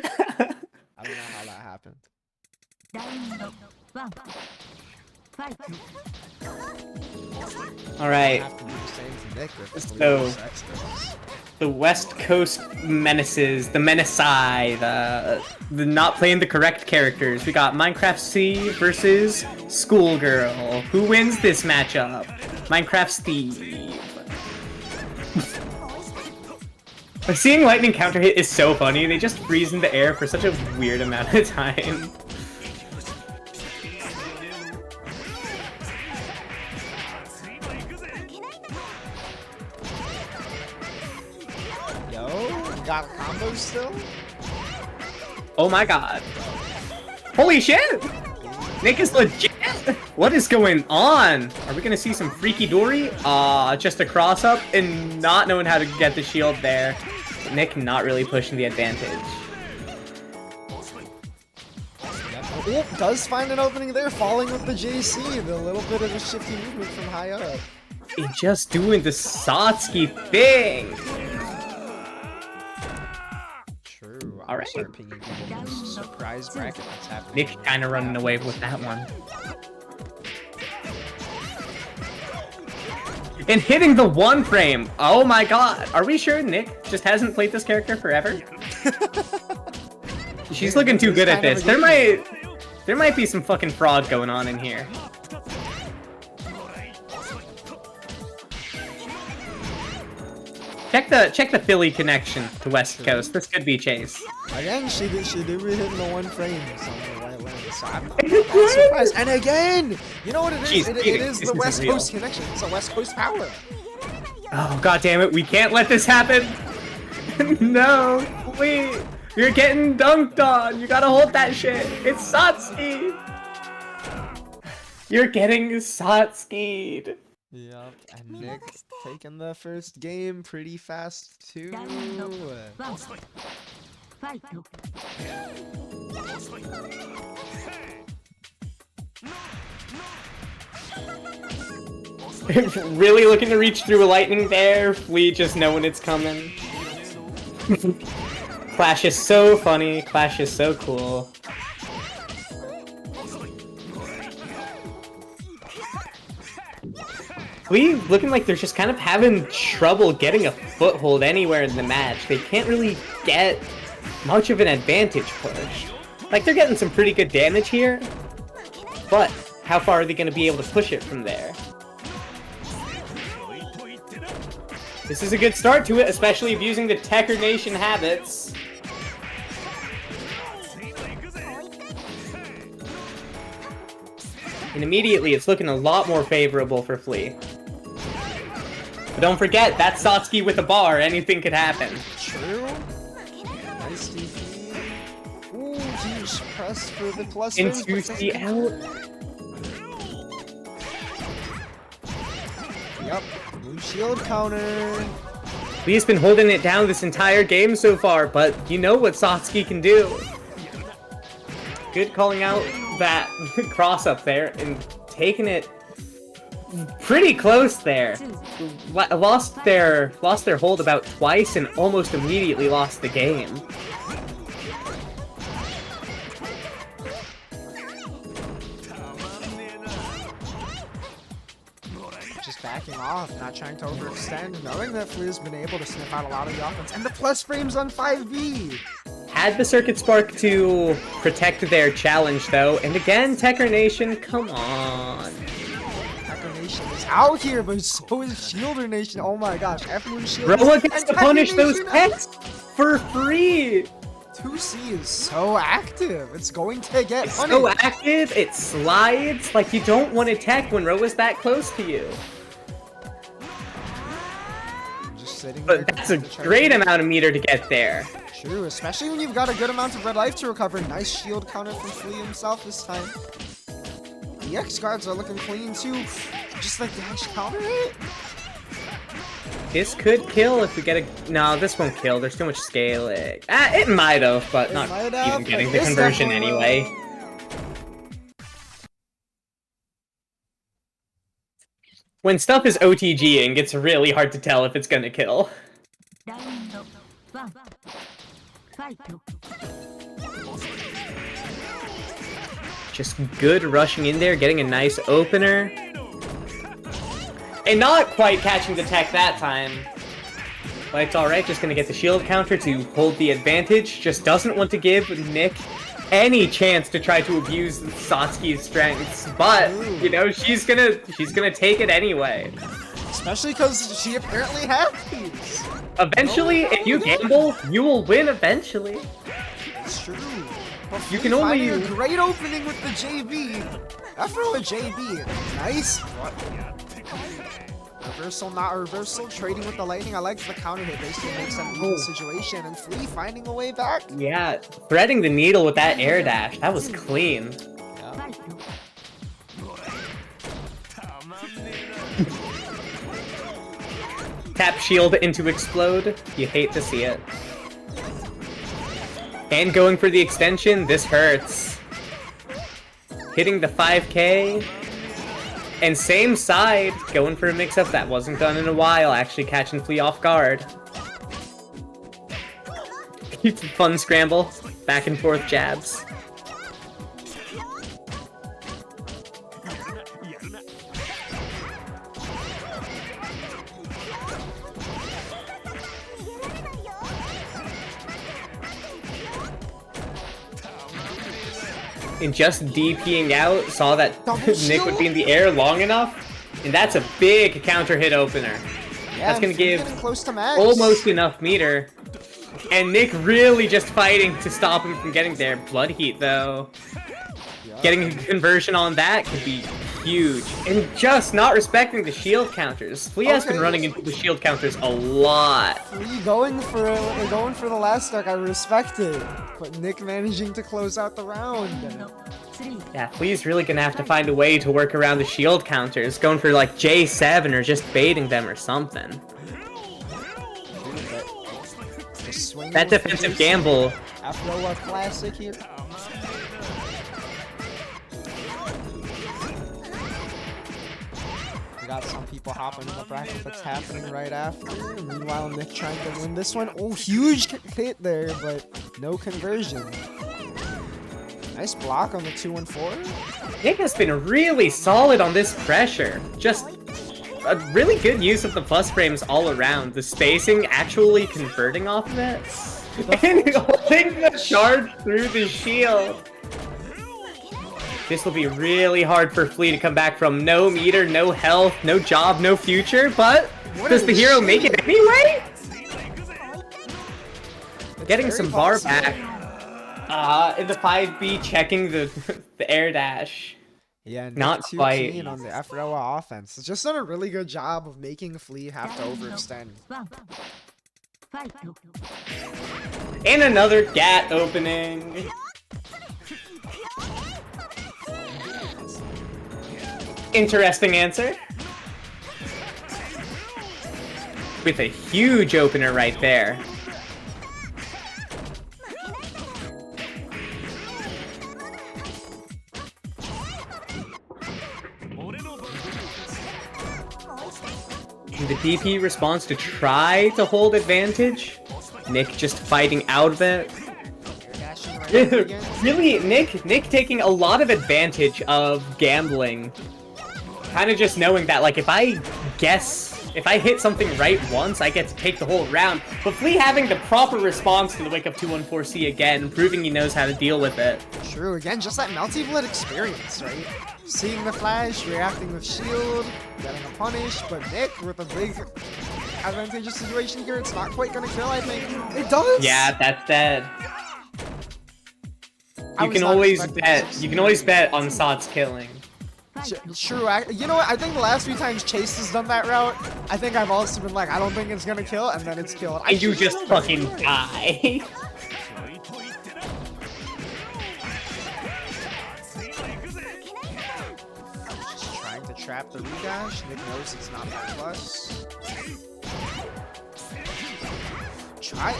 don't know how that happened. Round 1. Fight. All I right. have to do the same to Nick if So- Flea's experts. The West Coast menaces, the Menacai, the not playing the correct characters. We got Minecraft C versus Schoolgirl. Who wins this matchup? Minecraft Steve. Seeing lightning counter hit is so funny. They just freeze in the air for such a weird amount of time. Yo, you got combos still? Oh my god. Holy shit! Nick is legit! What is going on? Are we gonna see some freaky dory? Just a cross up and not knowing how to get the shield there. Nick not really pushing the advantage. Oh, does find an opening there, falling with the JC. The little bit of a shifty movement from high up. He's just doing the Satsuki thing! True. All right. Start pinging people in this surprise bracket that's happening. Nick kinda running away with that one. And hitting the one frame! Oh my god! Are we sure Nick just hasn't played this character forever? She's looking too good at this. There might be some fucking fraud going on in here. Check the Philly connection to West Coast. This could be Chase. Again, she did be hitting the one frame on the right lane, so I'm not that surprised. And again, you know what it is? Jeez, It cheating. is This the is West real. Coast connection. It's a West Coast power. Oh god damn it! We can't let this happen. No, wait. You're getting dunked on. You gotta hold that shit. It's Satsuki. You're getting Satsuki'd. Yep, and Nick taking the first game pretty fast too. Round 1. Fight. Really looking to reach through a lightning there. Flea just knowing it's coming. Clash is so funny. Clash is so cool. Flea looking like they're just kind of having trouble getting a foothold anywhere in the match. They can't really get much of an advantage push. Like, they're getting some pretty good damage here, but how far are they going to be able to push it from there? This is a good start to it, especially if using the Tekker Nation habits. And immediately, it's looking a lot more favorable for Flea. But don't forget, that's Satsuki with a bar. Anything could happen. True. Nice DP. Ooh, huge press for the plus. Into the out. Yep. Blue shield counter. Lee's been holding it down this entire game so far, but you know what Satsuki can do. Good calling out that cross up there and taking it pretty close there. Lost their hold about twice and almost immediately lost the game. Just backing off, not trying to overextend, knowing that Flea's been able to sniff out a lot of the offense. And the plus frames on 5B! Had the Circuit Spark to protect their challenge though, and again, Tekker Nation, come on. Tekker Nation is out here, but so is Shielder Nation. Oh my gosh, everyone Shielder. Roa gets to punish those techs for free! 2C is so active. It's going to get It's punished. so active, it slides, like you don't want to tech when Roa's that close to you. Just sitting But there that's a to try great to- amount of meter to get there. True, especially when you've got a good amount of red life to recover. Nice shield counter from Flea himself this time. The X guards are looking clean too. Just like dash counter hit. This could kill if we get a... No, this won't kill. There's too much scaling. Ah, it might have, but It not might have, even getting but the this conversion definitely will. anyway. When stuff is OTGing, it's really hard to tell if it's gonna kill. Round 1 Fight. Just good rushing in there, getting a nice opener. And not quite catching the tech that time. But it's alright, just gonna get the shield counter to hold the advantage. Just doesn't want to give Nick any chance to try to abuse Satsuki's strengths. But, you know, she's gonna take it anyway. Especially because she apparently has these. Eventually, if you gamble, you will win eventually. It's true. But You Flea can only- finding a great opening with the JB. After all, a JB. Nice. Reversal, not a reversal. Trading with the lightning. I like the counter hit. Basically makes them even situation. And Flea finding a way back. Yeah, threading the needle with that air dash, that was clean. Fight. Tap shield into explode. You hate to see it. And going for the extension, this hurts. Hitting the 5k. And same side, going for a mix-up that wasn't done in a while, actually catching Flea off guard. Fun scramble, back and forth jabs. And just DPing out, saw that Double Nick shield? would be in the air long enough, and that's a big counter hit opener. Yeah, That's gonna and Flea give getting close to max. almost enough meter. And Nick really just fighting to stop him from getting there. Blood heat though. Yeah. Getting a conversion on that could be huge. And just not respecting the shield counters. Flea has been Okay. running into the shield counters a lot. Flea going for the last stock. I respect it. But Nick managing to close out the round. 3 Yeah, Flea's really gonna have to find a way to work around the shield counters. Going for like J7 or just baiting them or something. Just swinging That with the defensive juice. gamble. After a classic here. We got some people hopping in the bracket that's happening right after. Meanwhile, Nick trying to win this one. Oh, huge hit there, but no conversion. Nice block on the 2-1-4. Nick has been really solid on this pressure. Just a really good use of the plus frames all around. The spacing actually converting off of it. And holding the charge through the shield. This will be really hard for Flea to come back from. No meter, no health, no job, no future, but Does the hero make it anyway? It's Getting very some bar possible. back. In the 5B, checking the the air dash. Yeah, Nick Not too quite. keen on the F-Roa offense. It's just done a really good job of making Flea have to overextend. ワンファイト And another GAT opening. Interesting answer. With a huge opener right there. And the DP responds to try to hold advantage. Nick just fighting out of it. Dashing right up again. Really, Nick taking a lot of advantage of gambling. Kind of just knowing that, like, if I hit something right once, I get to take the whole round. But Flea having the proper response to the Wake Up 214C again, proving he knows how to deal with it. True, again, just that Melty Blood experience, right? Seeing the flash, reacting with shield, getting a punish, but Nick with a big advantageous situation here, it's not quite gonna kill, I think. It does! Yeah, that's dead. I You was can not always expecting bet. this. You can always bet on Sot's killing. True, you know what, I think the last few times Chase has done that route, I think I've also been like, I don't think it's gonna kill, and then it's killed. And you just fucking die. Just trying to trap the redash. Nick knows it's not that plus.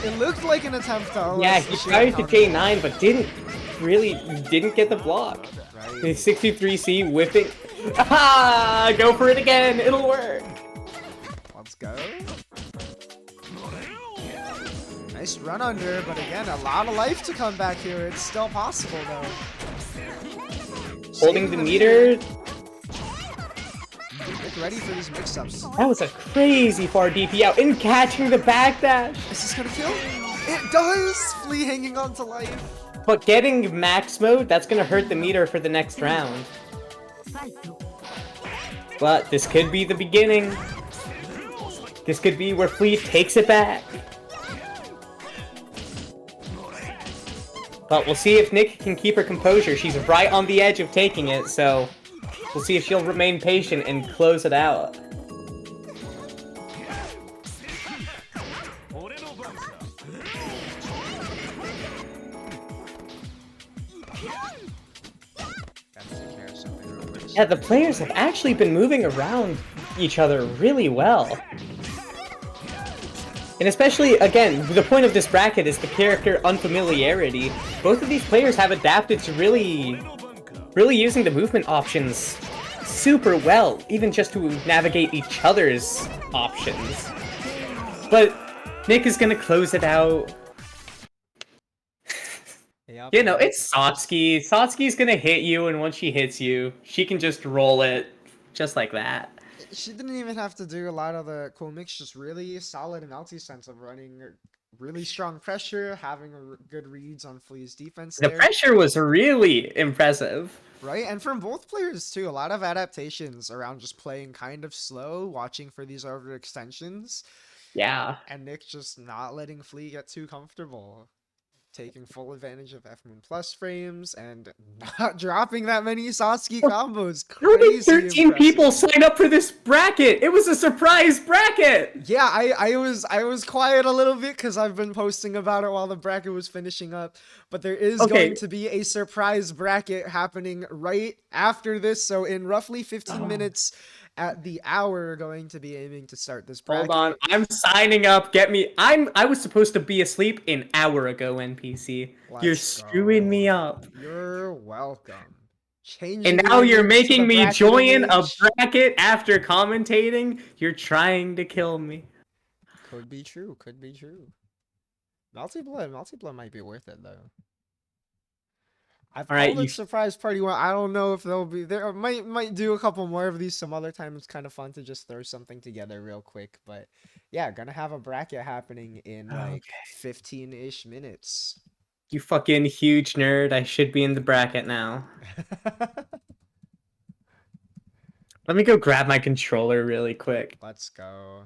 It looked like an attempt to Yeah, he tried to J9, but didn't get the block. Right. His 63C whipping. Ah, go for it again. It'll work. Let's go. Nice run under, but again, a lot of life to come back here. It's still possible though. Holding Saving the meter. Get ready for these mix-ups. That was a crazy far DP out and catching the backdash. Is this gonna kill? It does! Flea hanging on to life. But getting max mode, that's gonna hurt the meter for the next round. ファイト But this could be the beginning. This could be where Flea takes it back. But we'll see if Nick can keep her composure. She's right on the edge of taking it, so we'll see if she'll remain patient and close it out. Gotta take care of something real quick. Yeah, the players have actually been moving around each other really well. And especially, again, the point of this bracket is the character unfamiliarity. Both of these players have adapted to really using the movement options super well, even just to navigate each other's options. But Nick is gonna close it out. Yep. You know, it's Satsuki. Satsuki's gonna hit you, and once she hits you, she can just roll it just like that. She didn't even have to do a lot of the cool mix, just really solid Melty sense of running really strong pressure, having good reads on Flea's defense The there. pressure was really impressive. Right, and from both players too, a lot of adaptations around just playing kind of slow, watching for these overextensions, Yeah. and Nick just not letting Flea get too comfortable. Taking full advantage of F-Moon Plus frames and not dropping that many Satsuki combos. How did Crazy 13 impressive. people sign up for this bracket? It was a surprise bracket! Yeah, I was quiet a little bit because I've been posting about it while the bracket was finishing up. But there is Okay. going to be a surprise bracket happening right after this. So in roughly 15 minutes at the hour, we're going to be aiming to start this bracket. Hold on, I'm signing up. Get me. I was supposed to be asleep an hour ago, NPC. You're Let's screwing me go. up. You're welcome. Changing And now the you're names to making the me bracket join a image. bracket after commentating? You're trying to kill me. Could be true. Could be true. Melty Blood might be worth it though. I've All right, called it you- surprise party one. I don't know if they'll be there. Might do a couple more of these some other time. It's kind of fun to just throw something together real quick. But yeah, gonna have a bracket happening in like 15-ish minutes. You fucking huge nerd. I should be in the bracket now. Let me go grab my controller really quick. Let's go.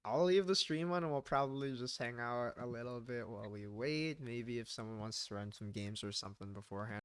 I'll leave the stream on and we'll probably just hang out a little bit while we wait. Maybe if someone wants to run some games or something beforehand.